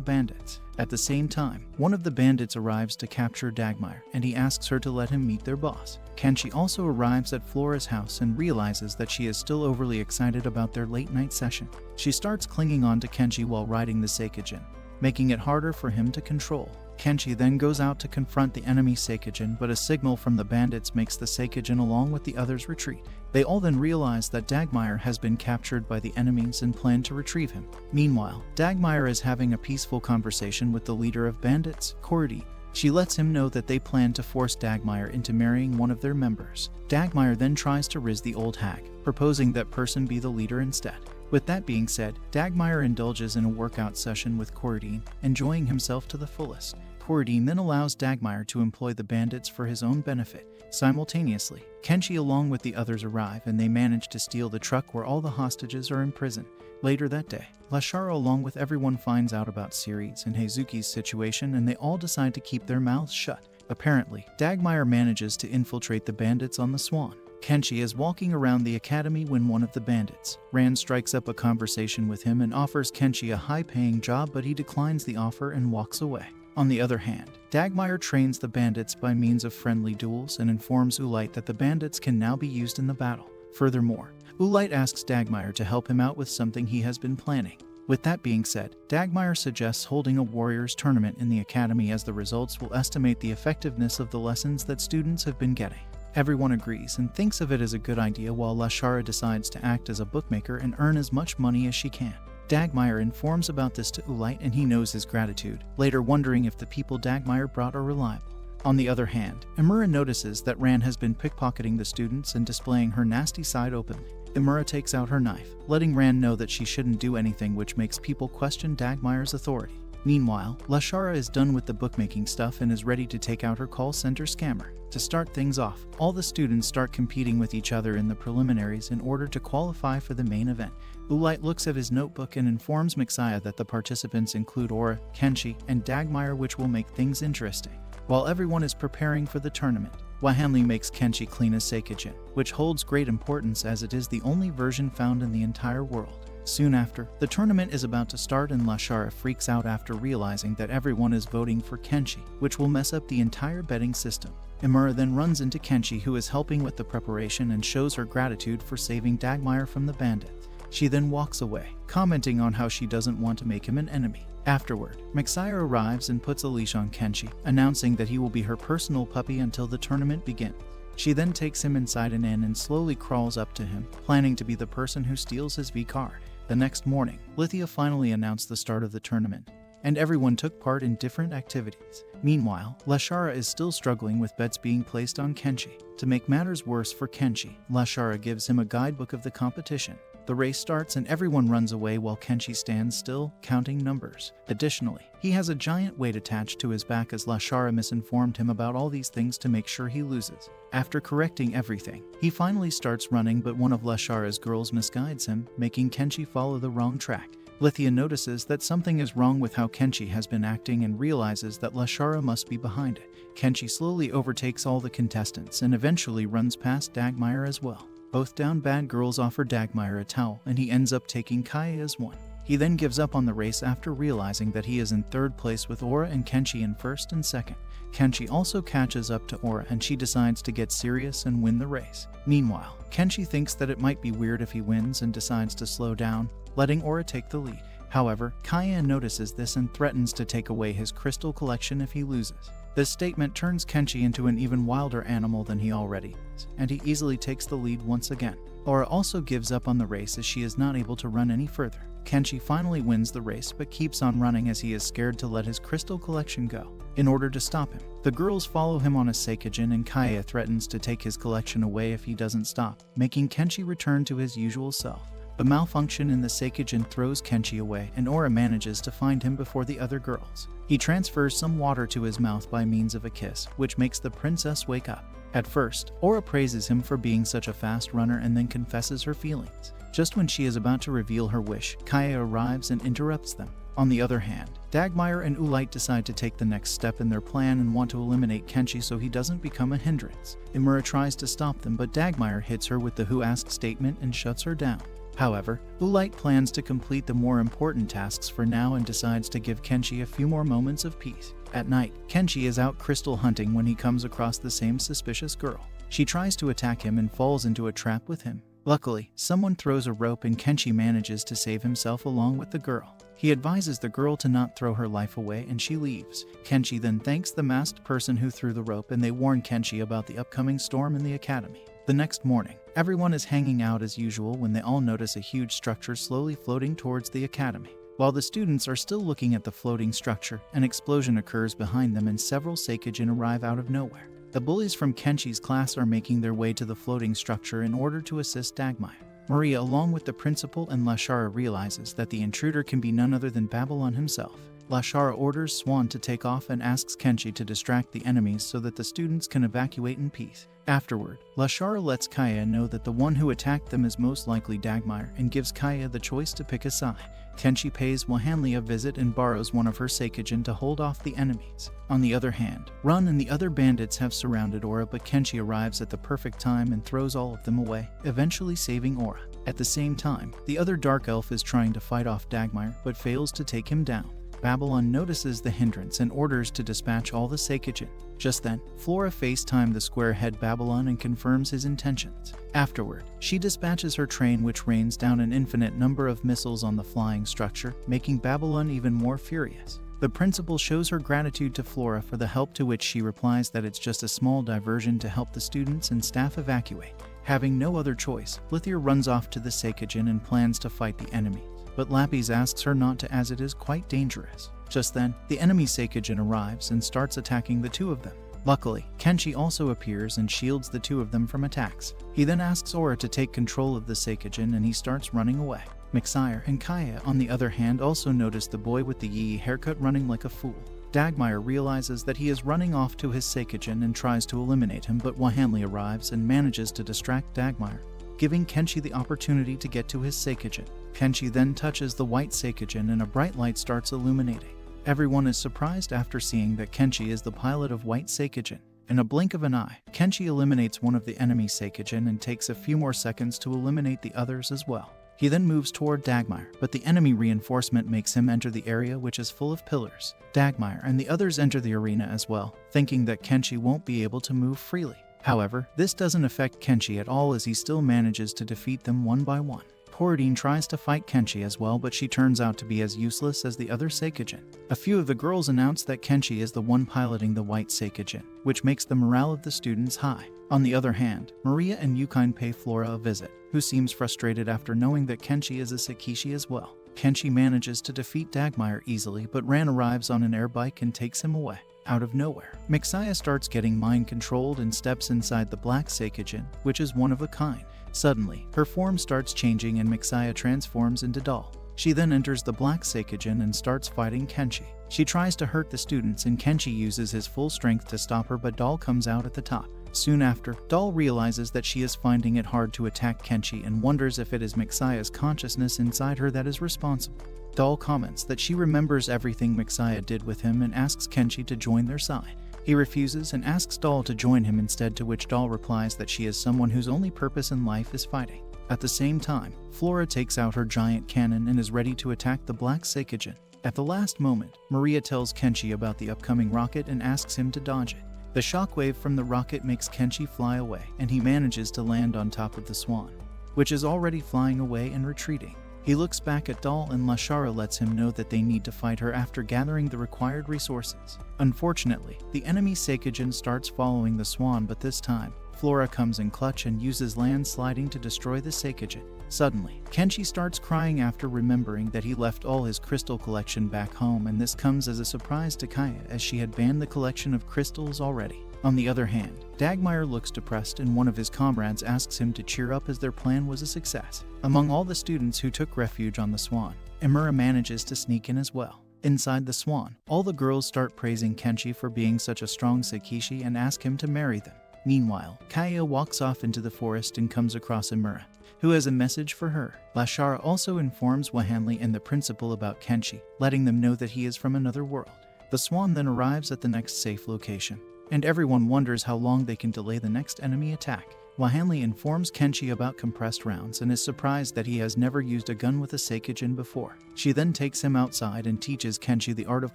bandits. At the same time, one of the bandits arrives to capture Dagmire, and he asks her to let him meet their boss. Kenshi also arrives at Flora's house and realizes that she is still overly excited about their late-night session. She starts clinging on to Kenshi while riding the Seikijin, making it harder for him to control. Kenshi then goes out to confront the enemy Seikijin, but a signal from the bandits makes the Seikijin along with the others retreat. They all then realize that Dagmire has been captured by the enemies and plan to retrieve him. Meanwhile, Dagmire is having a peaceful conversation with the leader of bandits, Cordy. She lets him know that they plan to force Dagmire into marrying one of their members. Dagmire then tries to riz the old hag, proposing that person be the leader instead. With that being said, Dagmire indulges in a workout session with Corydine, enjoying himself to the fullest. Corydine then allows Dagmire to employ the bandits for his own benefit. Simultaneously, Kenshi along with the others arrive and they manage to steal the truck where all the hostages are imprisoned. Later that day, Lashara along with everyone finds out about Ceres and Heizuki's situation and they all decide to keep their mouths shut. Apparently, Dagmire manages to infiltrate the bandits on the Swan. Kenshi is walking around the academy when one of the bandits, Rand, strikes up a conversation with him and offers Kenshi a high-paying job, but he declines the offer and walks away. On the other hand, Dagmire trains the bandits by means of friendly duels and informs Ulite that the bandits can now be used in the battle. Furthermore, Ulite asks Dagmire to help him out with something he has been planning. With that being said, Dagmire suggests holding a warriors tournament in the academy as the results will estimate the effectiveness of the lessons that students have been getting. Everyone agrees and thinks of it as a good idea while Lashara decides to act as a bookmaker and earn as much money as she can. Dagmire informs about this to Ulite and he knows his gratitude, later wondering if the people Dagmire brought are reliable. On the other hand, Imura notices that Rand has been pickpocketing the students and displaying her nasty side openly. Imura takes out her knife, letting Rand know that she shouldn't do anything, which makes people question Dagmire's authority. Meanwhile, Lashara is done with the bookmaking stuff and is ready to take out her call center scammer. To start things off, all the students start competing with each other in the preliminaries in order to qualify for the main event. Ulight looks at his notebook and informs Mixaya that the participants include Aura, Kenshi, and Dagmire, which will make things interesting. While everyone is preparing for the tournament, Wahanli makes Kenshi clean a Seikijin, which holds great importance as it is the only version found in the entire world. Soon after, the tournament is about to start and Lashara freaks out after realizing that everyone is voting for Kenshi, which will mess up the entire betting system. Imura then runs into Kenshi, who is helping with the preparation, and shows her gratitude for saving Dagmire from the bandits. She then walks away, commenting on how she doesn't want to make him an enemy. Afterward, Mixaya arrives and puts a leash on Kenshi, announcing that he will be her personal puppy until the tournament begins. She then takes him inside an inn and slowly crawls up to him, planning to be the person who steals his V card. The next morning, Lithia finally announced the start of the tournament, and everyone took part in different activities. Meanwhile, Lashara is still struggling with bets being placed on Kenshi. To make matters worse for Kenshi, Lashara gives him a guidebook of the competition. The race starts and everyone runs away while Kenshi stands still, counting numbers. Additionally, he has a giant weight attached to his back as Lashara misinformed him about all these things to make sure he loses. After correcting everything, he finally starts running, but one of Lashara's girls misguides him, making Kenshi follow the wrong track. Lithia notices that something is wrong with how Kenshi has been acting and realizes that Lashara must be behind it. Kenshi slowly overtakes all the contestants and eventually runs past Dagmire as well. Both down bad girls offer Dagmire a towel, and he ends up taking Kaia as one. He then gives up on the race after realizing that he is in third place with Aura and Kenshi in first and second. Kenshi also catches up to Aura and she decides to get serious and win the race. Meanwhile, Kenshi thinks that it might be weird if he wins and decides to slow down, letting Aura take the lead. However, Kaia notices this and threatens to take away his crystal collection if he loses. This statement turns Kenshi into an even wilder animal than he already is, and he easily takes the lead once again. Aura also gives up on the race as she is not able to run any further. Kenshi finally wins the race but keeps on running as he is scared to let his crystal collection go. In order to stop him, the girls follow him on a Seikijin and Kaia threatens to take his collection away if he doesn't stop, making Kenshi return to his usual self. A malfunction in the Seikijin throws Kenshi away, and Aura manages to find him before the other girls. He transfers some water to his mouth by means of a kiss, which makes the princess wake up. At first, Aura praises him for being such a fast runner and then confesses her feelings. Just when she is about to reveal her wish, Kaia arrives and interrupts them. On the other hand, Dagmire and Ulight decide to take the next step in their plan and want to eliminate Kenshi so he doesn't become a hindrance. Imura tries to stop them, but Dagmire hits her with the "who asked" statement and shuts her down. However, Ulight plans to complete the more important tasks for now and decides to give Kenshi a few more moments of peace. At night, Kenshi is out crystal hunting when he comes across the same suspicious girl. She tries to attack him and falls into a trap with him. Luckily, someone throws a rope and Kenshi manages to save himself along with the girl. He advises the girl to not throw her life away and she leaves. Kenshi then thanks the masked person who threw the rope and they warn Kenshi about the upcoming storm in the academy. The next morning, everyone is hanging out as usual when they all notice a huge structure slowly floating towards the academy. While the students are still looking at the floating structure, an explosion occurs behind them and several Seikijin arrive out of nowhere. The bullies from Kenshi's class are making their way to the floating structure in order to assist Dagmire. Maria, along with the principal and Lashara, realizes that the intruder can be none other than Babylon himself. Lashara orders Swan to take off and asks Kenshi to distract the enemies so that the students can evacuate in peace. Afterward, Lashara lets Kaia know that the one who attacked them is most likely Dagmire and gives Kaia the choice to pick a side. Kenshi pays Wahanli a visit and borrows one of her Seikijin to hold off the enemies. On the other hand, Run and the other bandits have surrounded Aura, but Kenshi arrives at the perfect time and throws all of them away, eventually saving Aura. At the same time, the other dark elf is trying to fight off Dagmire but fails to take him down. Babylon notices the hindrance and orders to dispatch all the Seikijin. Just then, Flora FaceTimes the square-head Babylon and confirms his intentions. Afterward, she dispatches her train, which rains down an infinite number of missiles on the flying structure, making Babylon even more furious. The principal shows her gratitude to Flora for the help, to which she replies that it's just a small diversion to help the students and staff evacuate. Having no other choice, Lithia runs off to the Seikijin and plans to fight the enemy, but Lapis asks her not to as it is quite dangerous. Just then, the enemy Seikijin arrives and starts attacking the two of them. Luckily, Kenshi also appears and shields the two of them from attacks. He then asks Aura to take control of the Seikijin and he starts running away. Mixire and Kaya, on the other hand, also notice the boy with the yee haircut running like a fool. Dagmar realizes that he is running off to his Seikijin and tries to eliminate him, but Wahanli arrives and manages to distract Dagmar, giving Kenshi the opportunity to get to his Seikijin. Kenshi then touches the white Seikijin and a bright light starts illuminating. Everyone is surprised after seeing that Kenshi is the pilot of white Seikijin. In a blink of an eye, Kenshi eliminates one of the enemy Seikijin and takes a few more seconds to eliminate the others as well. He then moves toward Dagmar, but the enemy reinforcement makes him enter the area, which is full of pillars. Dagmar and the others enter the arena as well, thinking that Kenshi won't be able to move freely. However, this doesn't affect Kenshi at all, as he still manages to defeat them one by one. Poridine tries to fight Kenshi as well, but she turns out to be as useless as the other Seikijin. A few of the girls announce that Kenshi is the one piloting the white Seikijin, which makes the morale of the students high. On the other hand, Maria and Yukine pay Flora a visit, who seems frustrated after knowing that Kenshi is a Seikishi as well. Kenshi manages to defeat Dagmar easily, but Ran arrives on an air bike and takes him away. Out of nowhere, Mixaya starts getting mind-controlled and steps inside the black Seikijin, which is one of a kind. Suddenly, her form starts changing and Mixaya transforms into Doll. She then enters the black Seikijin and starts fighting Kenshi. She tries to hurt the students and Kenshi uses his full strength to stop her, but Doll comes out at the top. Soon after, Doll realizes that she is finding it hard to attack Kenshi and wonders if it is Mixaya's consciousness inside her that is responsible. Doll comments that she remembers everything Mixaya did with him and asks Kenshi to join their side. He refuses and asks Doll to join him instead, to which Doll replies that she is someone whose only purpose in life is fighting. At the same time, Flora takes out her giant cannon and is ready to attack the black Seikijin. At the last moment, Maria tells Kenshi about the upcoming rocket and asks him to dodge it. The shockwave from the rocket makes Kenshi fly away, and he manages to land on top of the swan, which is already flying away and retreating. He looks back at Doll and Lashara lets him know that they need to fight her after gathering the required resources. Unfortunately, the enemy Seikijin starts following the swan, but this time, Flora comes in clutch and uses landsliding to destroy the Seikijin. Suddenly, Kenshi starts crying after remembering that he left all his crystal collection back home, and this comes as a surprise to Kaya, as she had banned the collection of crystals already. On the other hand, Dagmar looks depressed and one of his comrades asks him to cheer up as their plan was a success. Among all the students who took refuge on the swan, Imura manages to sneak in as well. Inside the swan, all the girls start praising Kenshi for being such a strong Seikishi and ask him to marry them. Meanwhile, Kaya walks off into the forest and comes across Imura, who has a message for her. Lashara also informs Wahanli and the principal about Kenshi, letting them know that he is from another world. The swan then arrives at the next safe location, and everyone wonders how long they can delay the next enemy attack. Wahanli informs Kenshi about compressed rounds and is surprised that he has never used a gun with a Seikijin before. She then takes him outside and teaches Kenshi the art of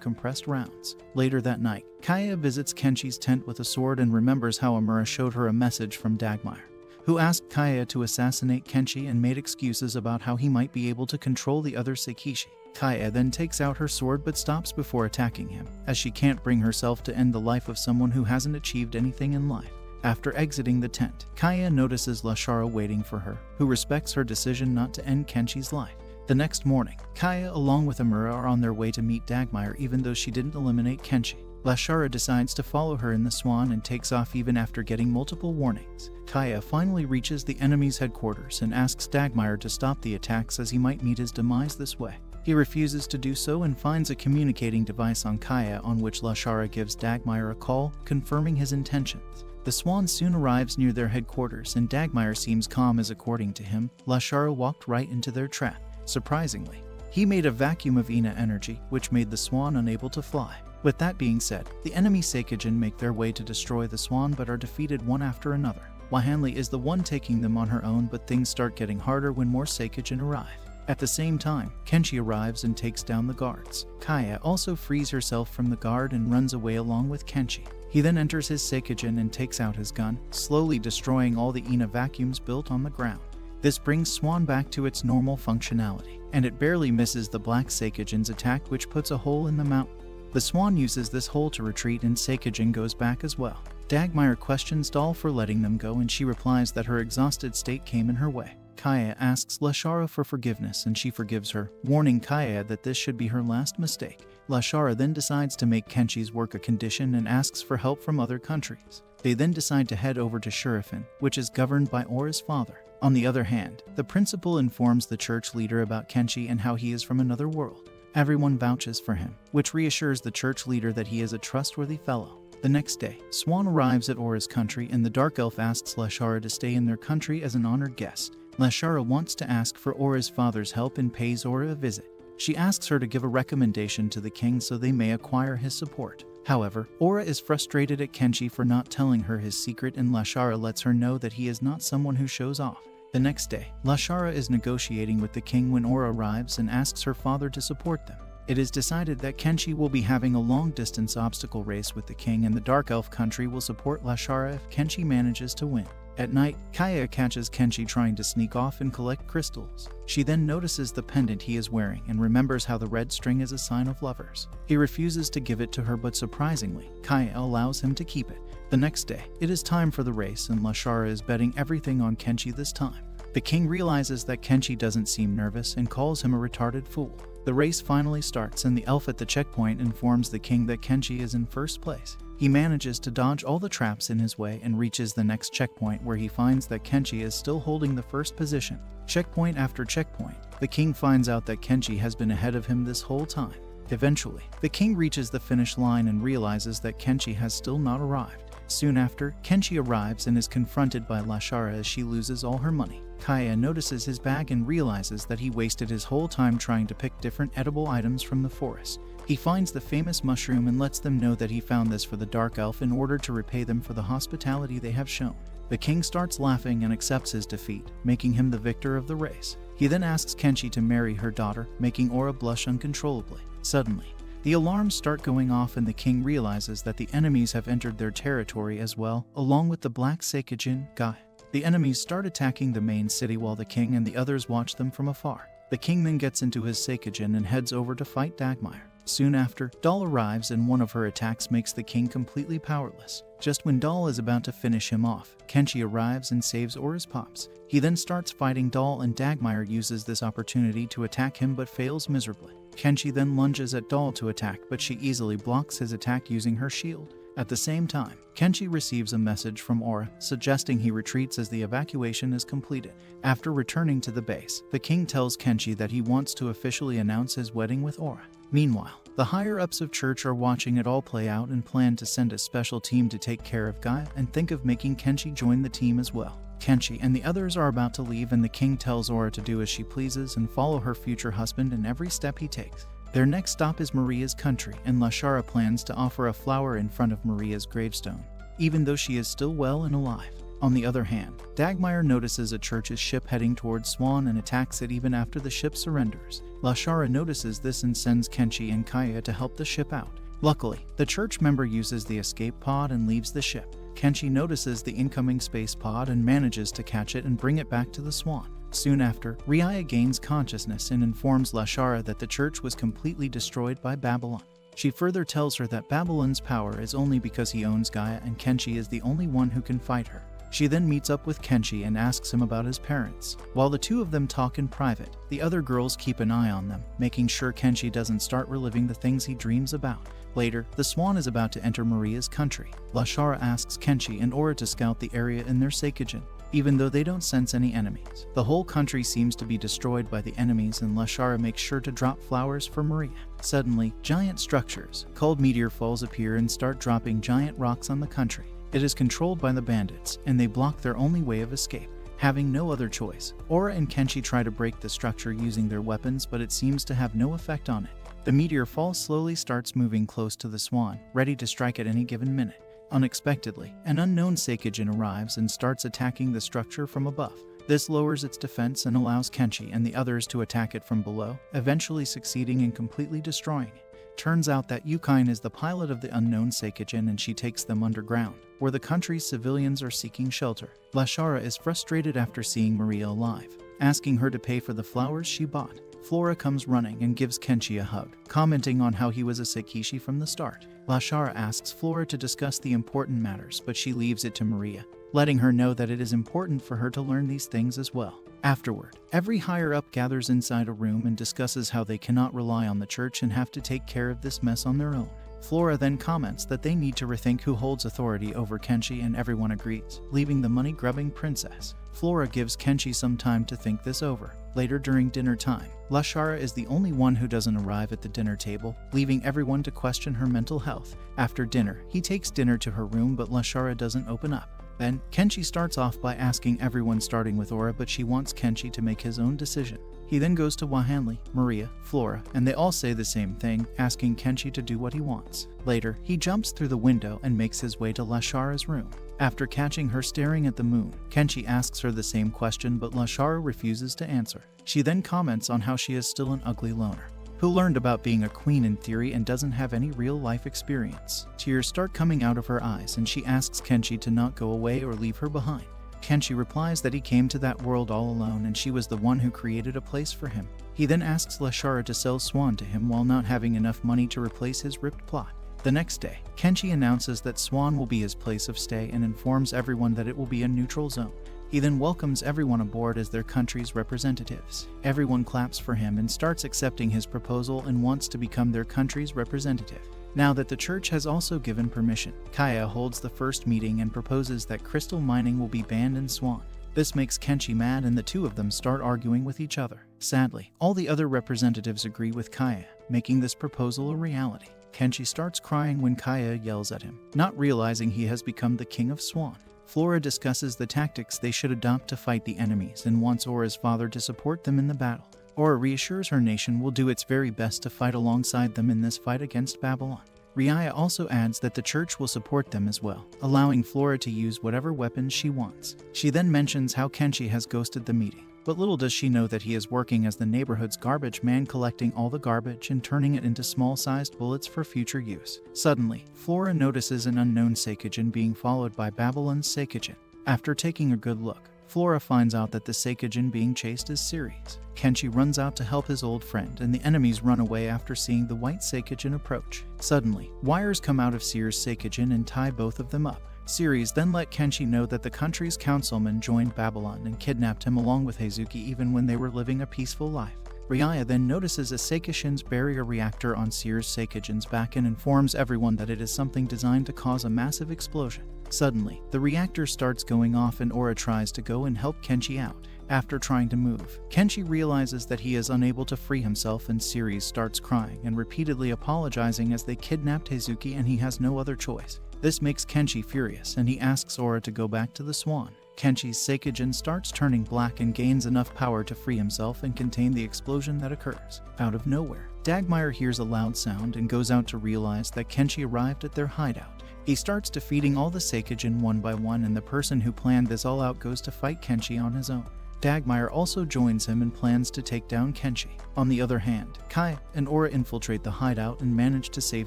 compressed rounds. Later that night, Kaya visits Kenshi's tent with a sword and remembers how Imura showed her a message from Dagmar, who asked Kaya to assassinate Kenshi and made excuses about how he might be able to control the other Seikishi. Kaya then takes out her sword but stops before attacking him, as she can't bring herself to end the life of someone who hasn't achieved anything in life. After exiting the tent, Kaya notices Lashara waiting for her, who respects her decision not to end Kenshi's life. The next morning, Kaya along with Imura are on their way to meet Dagmar even though she didn't eliminate Kenshi. Lashara decides to follow her in the swan and takes off even after getting multiple warnings. Kaya finally reaches the enemy's headquarters and asks Dagmar to stop the attacks as he might meet his demise this way. He refuses to do so and finds a communicating device on Kaya, on which Lashara gives Dagmar a call, confirming his intentions. The swan soon arrives near their headquarters and Dagmar seems calm as, according to him, Lashara walked right into their trap. Surprisingly, he made a vacuum of Ina energy, which made the swan unable to fly. With that being said, the enemy Seikijin make their way to destroy the swan but are defeated one after another. Wahanli is the one taking them on her own, but things start getting harder when more Seikijin arrive. At the same time, Kenshi arrives and takes down the guards. Kaya also frees herself from the guard and runs away along with Kenshi. He then enters his Seikijin and takes out his gun, slowly destroying all the Ina vacuums built on the ground. This brings Swan back to its normal functionality, and it barely misses the black Seikijin's attack, which puts a hole in the mountain. The swan uses this hole to retreat and Seikijin goes back as well. Dagmar questions Doll for letting them go and she replies that her exhausted state came in her way. Kaya asks Lashara for forgiveness and she forgives her, warning Kaya that this should be her last mistake. Lashara then decides to make Kenshi's work a condition and asks for help from other countries. They then decide to head over to Shurifin, which is governed by Aura's father. On the other hand, the principal informs the church leader about Kenshi and how he is from another world. Everyone vouches for him, which reassures the church leader that he is a trustworthy fellow. The next day, Swan arrives at Aura's country and the Dark Elf asks Lashara to stay in their country as an honored guest. Lashara wants to ask for Aura's father's help and pays Aura a visit. She asks her to give a recommendation to the king so they may acquire his support. However, Aura is frustrated at Kenshi for not telling her his secret and Lashara lets her know that he is not someone who shows off. The next day, Lashara is negotiating with the king when Aura arrives and asks her father to support them. It is decided that Kenshi will be having a long-distance obstacle race with the king and the Dark Elf country will support Lashara if Kenshi manages to win. At night, Kaya catches Kenshi trying to sneak off and collect crystals. She then notices the pendant he is wearing and remembers how the red string is a sign of lovers. He refuses to give it to her, but surprisingly, Kaya allows him to keep it. The next day, it is time for the race and Lashara is betting everything on Kenshi this time. The king realizes that Kenshi doesn't seem nervous and calls him a retarded fool. The race finally starts and the elf at the checkpoint informs the king that Kenshi is in first place. He manages to dodge all the traps in his way and reaches the next checkpoint where he finds that Kenshi is still holding the first position. Checkpoint after checkpoint, the king finds out that Kenshi has been ahead of him this whole time. Eventually, the king reaches the finish line and realizes that Kenshi has still not arrived. Soon after, Kenshi arrives and is confronted by Lashara as she loses all her money. Kaya notices his bag and realizes that he wasted his whole time trying to pick different edible items from the forest. He finds the famous mushroom and lets them know that he found this for the Dark Elf in order to repay them for the hospitality they have shown. The king starts laughing and accepts his defeat, making him the victor of the race. He then asks Kenshi to marry her daughter, making Aura blush uncontrollably. Suddenly, the alarms start going off and the king realizes that the enemies have entered their territory as well, along with the Black Seikajin guy. The enemies start attacking the main city while the king and the others watch them from afar. The king then gets into his Seikajin and heads over to fight Dagmire. Soon after, Doll arrives and one of her attacks makes the king completely powerless. Just when Doll is about to finish him off, Kenshi arrives and saves Aura's pops. He then starts fighting Doll and Dagmire uses this opportunity to attack him but fails miserably. Kenshi then lunges at Doll to attack but she easily blocks his attack using her shield. At the same time, Kenshi receives a message from Aura suggesting he retreats as the evacuation is completed. After returning to the base, the king tells Kenshi that he wants to officially announce his wedding with Aura. Meanwhile, the higher-ups of church are watching it all play out and plan to send a special team to take care of Gaia and think of making Kenshi join the team as well. Kenshi and the others are about to leave and the king tells Aura to do as she pleases and follow her future husband in every step he takes. Their next stop is Maria's country, and Lashara plans to offer a flower in front of Maria's gravestone, even though she is still well and alive. On the other hand, Dagmire notices a church's ship heading towards Swan and attacks it even after the ship surrenders. Lashara notices this and sends Kenshi and Kaya to help the ship out. Luckily, the church member uses the escape pod and leaves the ship. Kenshi notices the incoming space pod and manages to catch it and bring it back to the Swan. Soon after, Riaya gains consciousness and informs Lashara that the church was completely destroyed by Babylon. She further tells her that Babylon's power is only because he owns Gaia and Kenshi is the only one who can fight her. She then meets up with Kenshi and asks him about his parents. While the two of them talk in private, the other girls keep an eye on them, making sure Kenshi doesn't start reliving the things he dreams about. Later, the Swan is about to enter Maria's country. Lashara asks Kenshi and Aura to scout the area in their Seikajin, even though they don't sense any enemies. The whole country seems to be destroyed by the enemies and Lashara makes sure to drop flowers for Maria. Suddenly, giant structures, called meteor falls, appear and start dropping giant rocks on the country. It is controlled by the bandits, and they block their only way of escape. Having no other choice, Aura and Kenshi try to break the structure using their weapons, but it seems to have no effect on it. The meteor fall slowly starts moving close to the Swan, ready to strike at any given minute. Unexpectedly, an unknown Seikajin arrives and starts attacking the structure from above. This lowers its defense and allows Kenshi and the others to attack it from below, eventually succeeding in completely destroying it. Turns out that Yukine is the pilot of the unknown Seikajin and she takes them underground, where the country's civilians are seeking shelter. Lashara is frustrated after seeing Maria alive, asking her to pay for the flowers she bought. Flora comes running and gives Kenshi a hug, commenting on how he was a Seikishi from the start. Lashara asks Flora to discuss the important matters, but she leaves it to Maria, letting her know that it is important for her to learn these things as well. Afterward, every higher-up gathers inside a room and discusses how they cannot rely on the church and have to take care of this mess on their own. Flora then comments that they need to rethink who holds authority over Kenshi, and everyone agrees, leaving the money-grubbing princess. Flora gives Kenshi some time to think this over. Later during dinner time, Lashara is the only one who doesn't arrive at the dinner table, leaving everyone to question her mental health. After dinner, he takes dinner to her room, but Lashara doesn't open up. Then, Kenshi starts off by asking everyone, starting with Aura, but she wants Kenshi to make his own decision. He then goes to Wahanli, Maria, Flora, and they all say the same thing, asking Kenshi to do what he wants. Later, he jumps through the window and makes his way to Lashara's room. After catching her staring at the moon, Kenshi asks her the same question, but Lashara refuses to answer. She then comments on how she is still an ugly loner, who learned about being a queen in theory and doesn't have any real-life experience. Tears start coming out of her eyes, and she asks Kenshi to not go away or leave her behind. Kenshi replies that he came to that world all alone and she was the one who created a place for him. He then asks Lashara to sell Swan to him while not having enough money to replace his ripped plot. The next day, Kenshi announces that Swan will be his place of stay and informs everyone that it will be a neutral zone. He then welcomes everyone aboard as their country's representatives. Everyone claps for him and starts accepting his proposal and wants to become their country's representative. Now that the church has also given permission, Kaya holds the first meeting and proposes that crystal mining will be banned in Swan. This makes Kenshi mad and the two of them start arguing with each other. Sadly, all the other representatives agree with Kaya, making this proposal a reality. Kenshi starts crying when Kaya yells at him, not realizing he has become the king of Swan. Flora discusses the tactics they should adopt to fight the enemies and wants Aura's father to support them in the battle. Aura reassures her nation will do its very best to fight alongside them in this fight against Babylon. Riaya also adds that the church will support them as well, allowing Flora to use whatever weapons she wants. She then mentions how Kenshi has ghosted the meeting, but little does she know that he is working as the neighborhood's garbage man, collecting all the garbage and turning it into small-sized bullets for future use. Suddenly, Flora notices an unknown Seikijin being followed by Babylon's Seikijin. After taking a good look, Flora finds out that the Seikijin being chased is Ceres. Kenshi runs out to help his old friend, and the enemies run away after seeing the white Seikijin approach. Suddenly, wires come out of Ceres' Seikijin and tie both of them up. Ceres then let Kenshi know that the country's councilman joined Babylon and kidnapped him along with Heizuki even when they were living a peaceful life. Riaya then notices a Seikishin's barrier reactor on Ceres' Seikijin's back and informs everyone that it is something designed to cause a massive explosion. Suddenly, the reactor starts going off and Aura tries to go and help Kenshi out. After trying to move, Kenshi realizes that he is unable to free himself and Ceres starts crying and repeatedly apologizing as they kidnapped Heizuki and he has no other choice. This makes Kenshi furious and he asks Aura to go back to the Swan. Kenshi's Seikijin starts turning black and gains enough power to free himself and contain the explosion that occurs. Out of nowhere, Dagmire hears a loud sound and goes out to realize that Kenshi arrived at their hideout. He starts defeating all the Seikijin one by one, and the person who planned this all out goes to fight Kenshi on his own. Dagmire also joins him and plans to take down Kenshi. On the other hand, Kai and Aura infiltrate the hideout and manage to save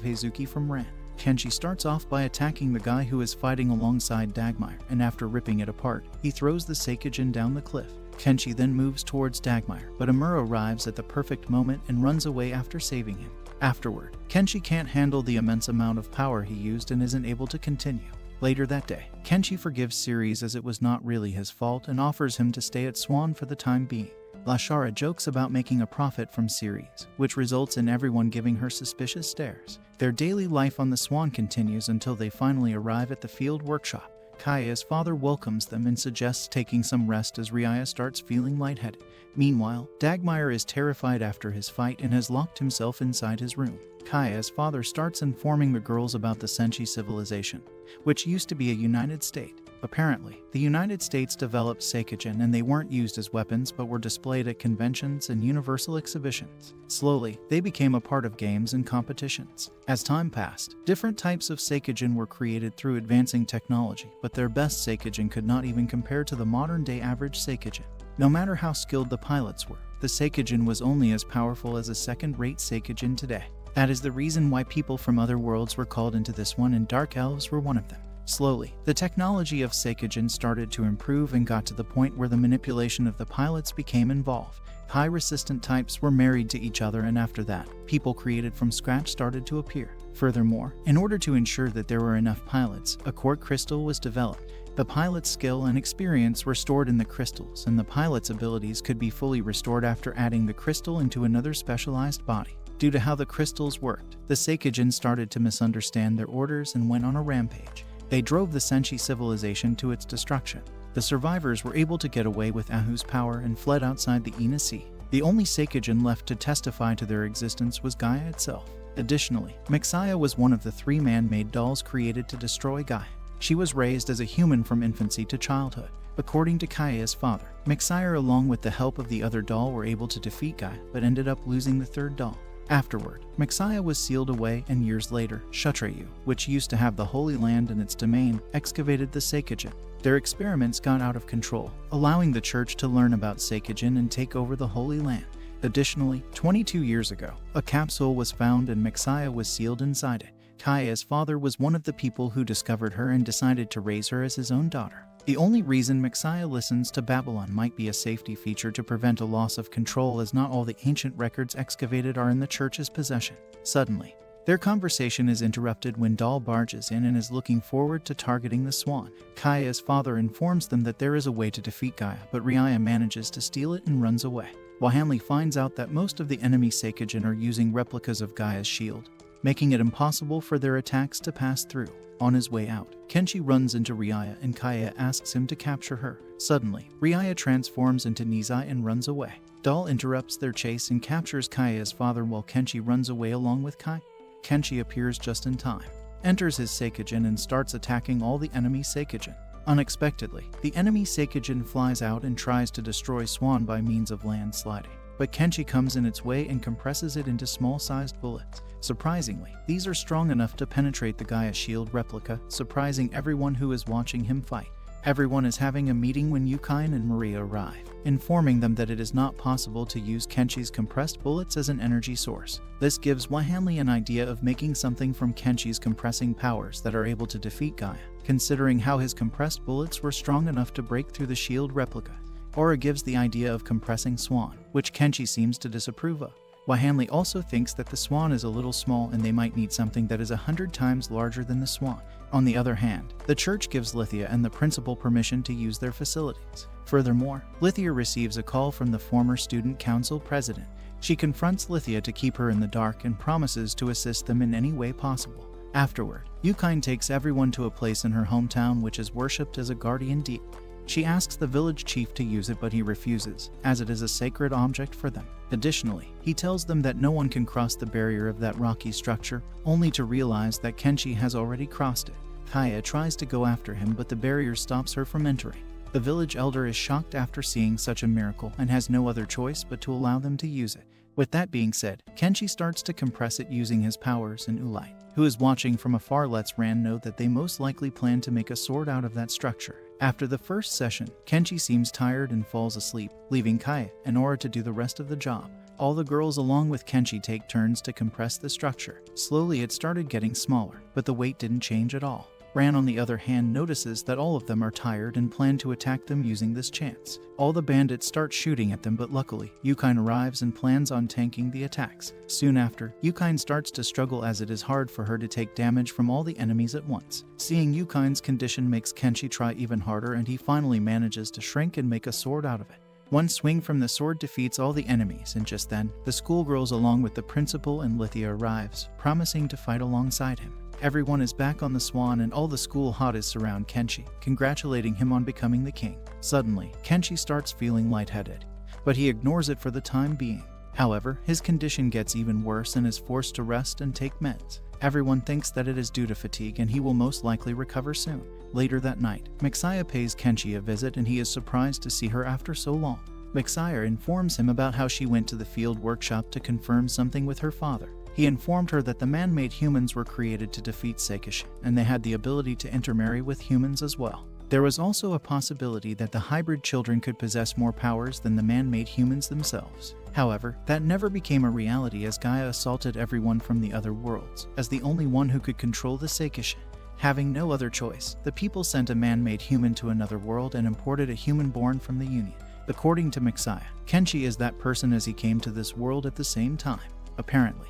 Heizuki from Ran. Kenshi starts off by attacking the guy who is fighting alongside Dagmire, and after ripping it apart, he throws the Seikijin down the cliff. Kenshi then moves towards Dagmire, but Amuro arrives at the perfect moment and runs away after saving him. Afterward, Kenshi can't handle the immense amount of power he used and isn't able to continue. Later that day, Kenshi forgives Ceres as it was not really his fault and offers him to stay at Swan for the time being. Lashara jokes about making a profit from Ceres, which results in everyone giving her suspicious stares. Their daily life on the Swan continues until they finally arrive at the field workshop. Kaya's father welcomes them and suggests taking some rest as Riaya starts feeling lightheaded. Meanwhile, Dagmire is terrified after his fight and has locked himself inside his room. Kaya's father starts informing the girls about the Senshi civilization, which used to be a United State. Apparently, the United States developed Seikijin and they weren't used as weapons but were displayed at conventions and universal exhibitions. Slowly, they became a part of games and competitions. As time passed, different types of Seikijin were created through advancing technology, but their best Seikijin could not even compare to the modern-day average Seikijin. No matter how skilled the pilots were, the Seikijin was only as powerful as a second-rate Seikijin today. That is the reason why people from other worlds were called into this one, and Dark Elves were one of them. Slowly, the technology of Seikijin started to improve and got to the point where the manipulation of the pilots became involved. High-resistant types were married to each other, and after that, people created from scratch started to appear. Furthermore, in order to ensure that there were enough pilots, a core crystal was developed. The pilot's skill and experience were stored in the crystals, and the pilot's abilities could be fully restored after adding the crystal into another specialized body. Due to how the crystals worked, the Seikijin started to misunderstand their orders and went on a rampage. They drove the Senshi civilization to its destruction. The survivors were able to get away with Ahu's power and fled outside the Ina Sea. The only Seikijin left to testify to their existence was Gaia itself. Additionally, Mixaya was one of the 3 man-made dolls created to destroy Gaia. She was raised as a human from infancy to childhood. According to Kaia's father, Mixaya, along with the help of the other doll, were able to defeat Gaia, but ended up losing the 3rd doll. Afterward, Mixaya was sealed away, and years later, Shutreyu, which used to have the Holy Land in its domain, excavated the Seikijin. Their experiments got out of control, allowing the church to learn about Seikijin and take over the Holy Land. Additionally, 22 years ago, a capsule was found and Mixaya was sealed inside it. Kaia's father was one of the people who discovered her and decided to raise her as his own daughter. The only reason Mixaya listens to Babylon might be a safety feature to prevent a loss of control, as not all the ancient records excavated are in the church's possession. Suddenly, their conversation is interrupted when Doll barges in and is looking forward to targeting the swan. Kaia's father informs them that there is a way to defeat Gaia, but Riaya manages to steal it and runs away. Wahanli finds out that most of the enemy Seikijin are using replicas of Gaia's shield, making it impossible for their attacks to pass through. On his way out, Kenshi runs into Riaya and Kaia asks him to capture her. Suddenly, Riaya transforms into Nizai and runs away. Doll interrupts their chase and captures Kaia's father while Kenshi runs away along with Kai. Kenshi appears just in time, enters his Seikijin and starts attacking all the enemy Seikijin. Unexpectedly, the enemy Seikijin flies out and tries to destroy Swan by means of landsliding, but Kenshi comes in its way and compresses it into small-sized bullets. Surprisingly, these are strong enough to penetrate the Gaia shield replica, surprising everyone who is watching him fight. Everyone is having a meeting when Yukine and Maria arrive, informing them that it is not possible to use Kenshi's compressed bullets as an energy source. This gives Wahanli an idea of making something from Kenshi's compressing powers that are able to defeat Gaia, considering how his compressed bullets were strong enough to break through the shield replica. Aura gives the idea of compressing Swan, which Kenshi seems to disapprove of. Wahanli also thinks that the Swan is a little small and they might need something that is 100 times larger than the Swan. On the other hand, the church gives Lithia and the principal permission to use their facilities. Furthermore, Lithia receives a call from the former student council president. She confronts Lithia to keep her in the dark and promises to assist them in any way possible. Afterward, Yukine takes everyone to a place in her hometown which is worshipped as a guardian deity. She asks the village chief to use it, but he refuses, as it is a sacred object for them. Additionally, he tells them that no one can cross the barrier of that rocky structure, only to realize that Kenshi has already crossed it. Kaia tries to go after him, but the barrier stops her from entering. The village elder is shocked after seeing such a miracle and has no other choice but to allow them to use it. With that being said, Kenshi starts to compress it using his powers, and Ulite, who is watching from afar, lets Ran know that they most likely plan to make a sword out of that structure. After the first session, Kenshi seems tired and falls asleep, leaving Kaia and Aura to do the rest of the job. All the girls along with Kenshi take turns to compress the structure. Slowly it started getting smaller, but the weight didn't change at all. Ran, on the other hand, notices that all of them are tired and plan to attack them using this chance. All the bandits start shooting at them, but luckily, Yukine arrives and plans on tanking the attacks. Soon after, Yukine starts to struggle as it is hard for her to take damage from all the enemies at once. Seeing Yukine's condition makes Kenshi try even harder, and he finally manages to shrink and make a sword out of it. One swing from the sword defeats all the enemies, and just then, the schoolgirls along with the principal and Lithia arrives, promising to fight alongside him. Everyone is back on the Swan and all the school hotties surround Kenshi, congratulating him on becoming the king. Suddenly, Kenshi starts feeling lightheaded, but he ignores it for the time being. However, his condition gets even worse and is forced to rest and take meds. Everyone thinks that it is due to fatigue and he will most likely recover soon. Later that night, Mixaya pays Kenshi a visit and he is surprised to see her after so long. Mixaya informs him about how she went to the field workshop to confirm something with her father. He informed her that the man-made humans were created to defeat Seikishin, and they had the ability to intermarry with humans as well. There was also a possibility that the hybrid children could possess more powers than the man-made humans themselves. However, that never became a reality as Gaia assaulted everyone from the other worlds, as the only one who could control the Seikishin. Having no other choice, the people sent a man-made human to another world and imported a human born from the Union. According to Mixaya, Kenshi is that person as he came to this world at the same time. Apparently,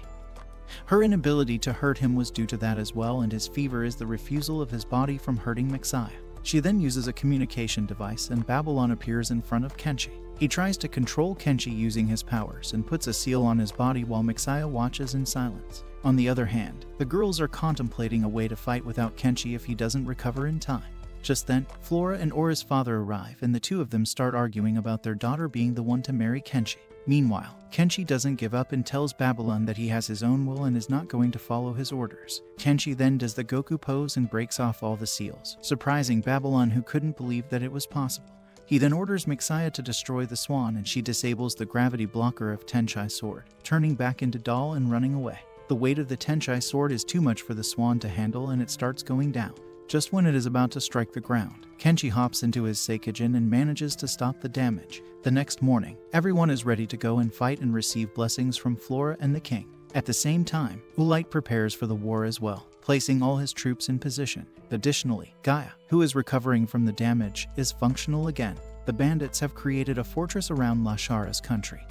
her inability to hurt him was due to that as well, and his fever is the refusal of his body from hurting Mixaya. She then uses a communication device and Babylon appears in front of Kenshi. He tries to control Kenshi using his powers and puts a seal on his body while Mixaya watches in silence. On the other hand, the girls are contemplating a way to fight without Kenshi if he doesn't recover in time. Just then, Flora and Aura's father arrive and the two of them start arguing about their daughter being the one to marry Kenshi. Meanwhile, Kenshi doesn't give up and tells Babylon that he has his own will and is not going to follow his orders. Kenshi then does the Goku pose and breaks off all the seals, surprising Babylon, who couldn't believe that it was possible. He then orders Mixaya to destroy the swan and she disables the gravity blocker of Tenchai's sword, turning back into doll and running away. The weight of the Tenchai sword is too much for the swan to handle and it starts going down. Just when it is about to strike the ground, Kenshi hops into his Seikijin and manages to stop the damage. The next morning, everyone is ready to go and fight and receive blessings from Flora and the king. At the same time, Ulite prepares for the war as well, placing all his troops in position. Additionally, Gaia, who is recovering from the damage, is functional again. The bandits have created a fortress around Lashara's country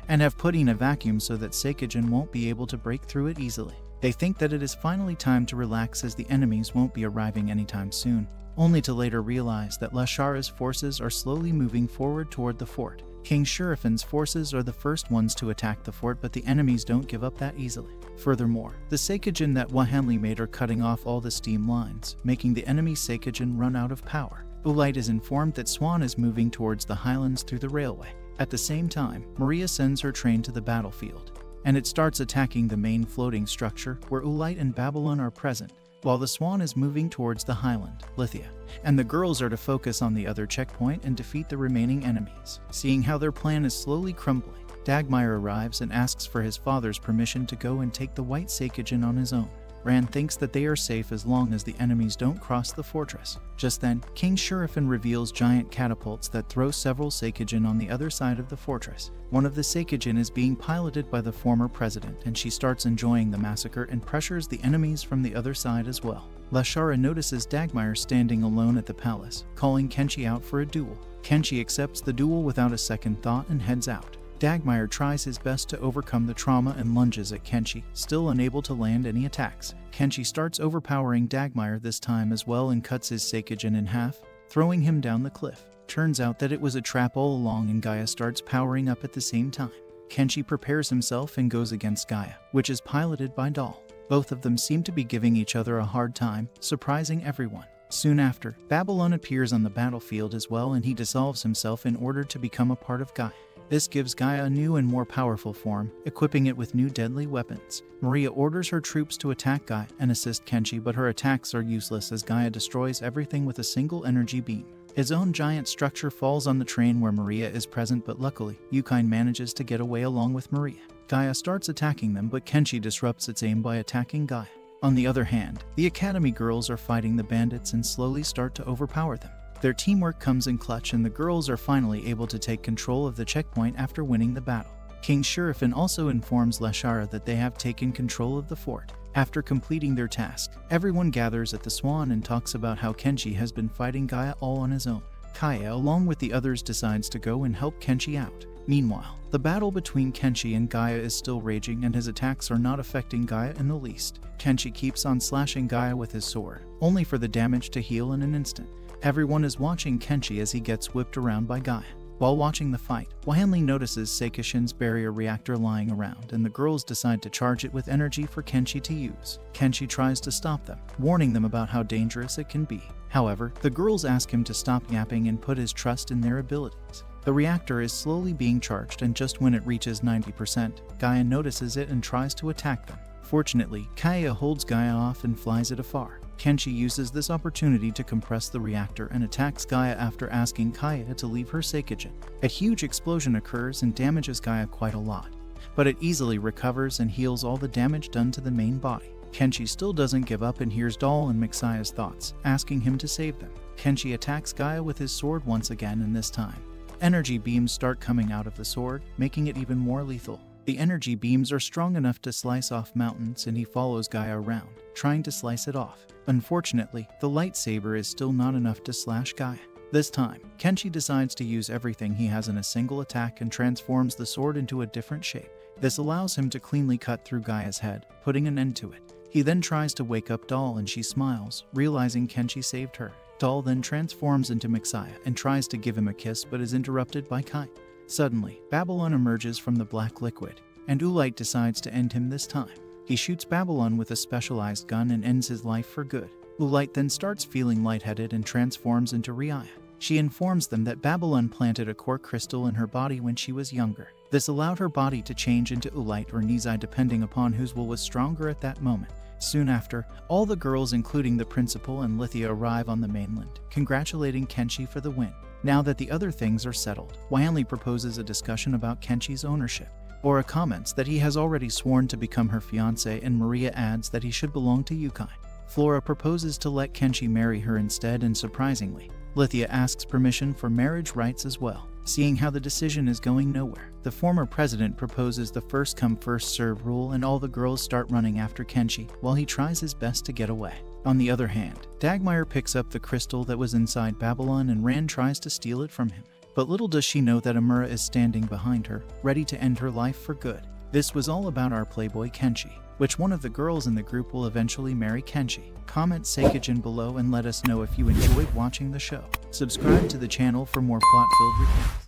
and have put in a vacuum so that Seikijin won't be able to break through it easily. They think that it is finally time to relax as the enemies won't be arriving anytime soon, only to later realize that Lashara's forces are slowly moving forward toward the fort. King Shurifan's forces are the first ones to attack the fort, but the enemies don't give up that easily. Furthermore, the Seikijin that Wahanli made are cutting off all the steam lines, making the enemy Seikijin run out of power. Ulite is informed that Swan is moving towards the highlands through the railway. At the same time, Maria sends her train to the battlefield, and it starts attacking the main floating structure where Ulite and Babylon are present, while the Swan is moving towards the highland, Lithia, and the girls are to focus on the other checkpoint and defeat the remaining enemies. Seeing how their plan is slowly crumbling, Dagmire arrives and asks for his father's permission to go and take the White Seikijin on his own. Ran thinks that they are safe as long as the enemies don't cross the fortress. Just then, King Shurifan reveals giant catapults that throw several Seikijin on the other side of the fortress. One of the Seikijin is being piloted by the former president, and she starts enjoying the massacre and pressures the enemies from the other side as well. Lashara notices Dagmire standing alone at the palace, calling Kenshi out for a duel. Kenshi accepts the duel without a second thought and heads out. Dagmire tries his best to overcome the trauma and lunges at Kenshi, still unable to land any attacks. Kenshi starts overpowering Dagmire this time as well and cuts his Seikijin in half, throwing him down the cliff. Turns out that it was a trap all along and Gaia starts powering up at the same time. Kenshi prepares himself and goes against Gaia, which is piloted by Doll. Both of them seem to be giving each other a hard time, surprising everyone. Soon after, Babylon appears on the battlefield as well and he dissolves himself in order to become a part of Gaia. This gives Gaia a new and more powerful form, equipping it with new deadly weapons. Maria orders her troops to attack Gaia and assist Kenshi, but her attacks are useless as Gaia destroys everything with a single energy beam. His own giant structure falls on the train where Maria is present, but luckily, Yukine manages to get away along with Maria. Gaia starts attacking them, but Kenshi disrupts its aim by attacking Gaia. On the other hand, the Academy girls are fighting the bandits and slowly start to overpower them. Their teamwork comes in clutch and the girls are finally able to take control of the checkpoint after winning the battle. King Shurifan also informs Lashara that they have taken control of the fort. After completing their task, everyone gathers at the Swan and talks about how Kenshi has been fighting Gaia all on his own. Kaya, along with the others, decides to go and help Kenshi out. Meanwhile, the battle between Kenshi and Gaia is still raging and his attacks are not affecting Gaia in the least. Kenshi keeps on slashing Gaia with his sword, only for the damage to heal in an instant. Everyone is watching Kenshi as he gets whipped around by Gaia. While watching the fight, Wahanli notices Seikishin's barrier reactor lying around and the girls decide to charge it with energy for Kenshi to use. Kenshi tries to stop them, warning them about how dangerous it can be. However, the girls ask him to stop yapping and put his trust in their abilities. The reactor is slowly being charged and just when it reaches 90%, Gaia notices it and tries to attack them. Fortunately, Kaya holds Gaia off and flies it afar. Kenshi uses this opportunity to compress the reactor and attacks Gaia after asking Kaya to leave her Seikijin. A huge explosion occurs and damages Gaia quite a lot, but it easily recovers and heals all the damage done to the main body. Kenshi still doesn't give up and hears Doll and Mixaya's thoughts, asking him to save them. Kenshi attacks Gaia with his sword once again, and this time, energy beams start coming out of the sword, making it even more lethal. The energy beams are strong enough to slice off mountains and he follows Gaia around, trying to slice it off. Unfortunately, the lightsaber is still not enough to slash Gaia. This time, Kenshi decides to use everything he has in a single attack and transforms the sword into a different shape. This allows him to cleanly cut through Gaia's head, putting an end to it. He then tries to wake up Doll and she smiles, realizing Kenshi saved her. Doll then transforms into Mixaya and tries to give him a kiss but is interrupted by Kai. Suddenly, Babylon emerges from the black liquid, and Ulite decides to end him this time. He shoots Babylon with a specialized gun and ends his life for good. Ulite then starts feeling lightheaded and transforms into Riaya. She informs them that Babylon planted a core crystal in her body when she was younger. This allowed her body to change into Ulite or Nizai depending upon whose will was stronger at that moment. Soon after, all the girls including the principal and Lithia arrive on the mainland, congratulating Kenshi for the win. Now that the other things are settled, Wanli proposes a discussion about Kenshi's ownership. Aura comments that he has already sworn to become her fiancé, and Maria adds that he should belong to Yukai. Flora proposes to let Kenshi marry her instead, and surprisingly, Lithia asks permission for marriage rights as well. Seeing how the decision is going nowhere, the former president proposes the first come first serve rule, and all the girls start running after Kenshi while he tries his best to get away. On the other hand, Dagmire picks up the crystal that was inside Babylon and Rand tries to steal it from him. But little does she know that Amura is standing behind her, ready to end her life for good. This was all about our playboy Kenshi. Which one of the girls in the group will eventually marry Kenshi? Comment Seikajin below and let us know if you enjoyed watching the show. Subscribe to the channel for more plot-filled reviews.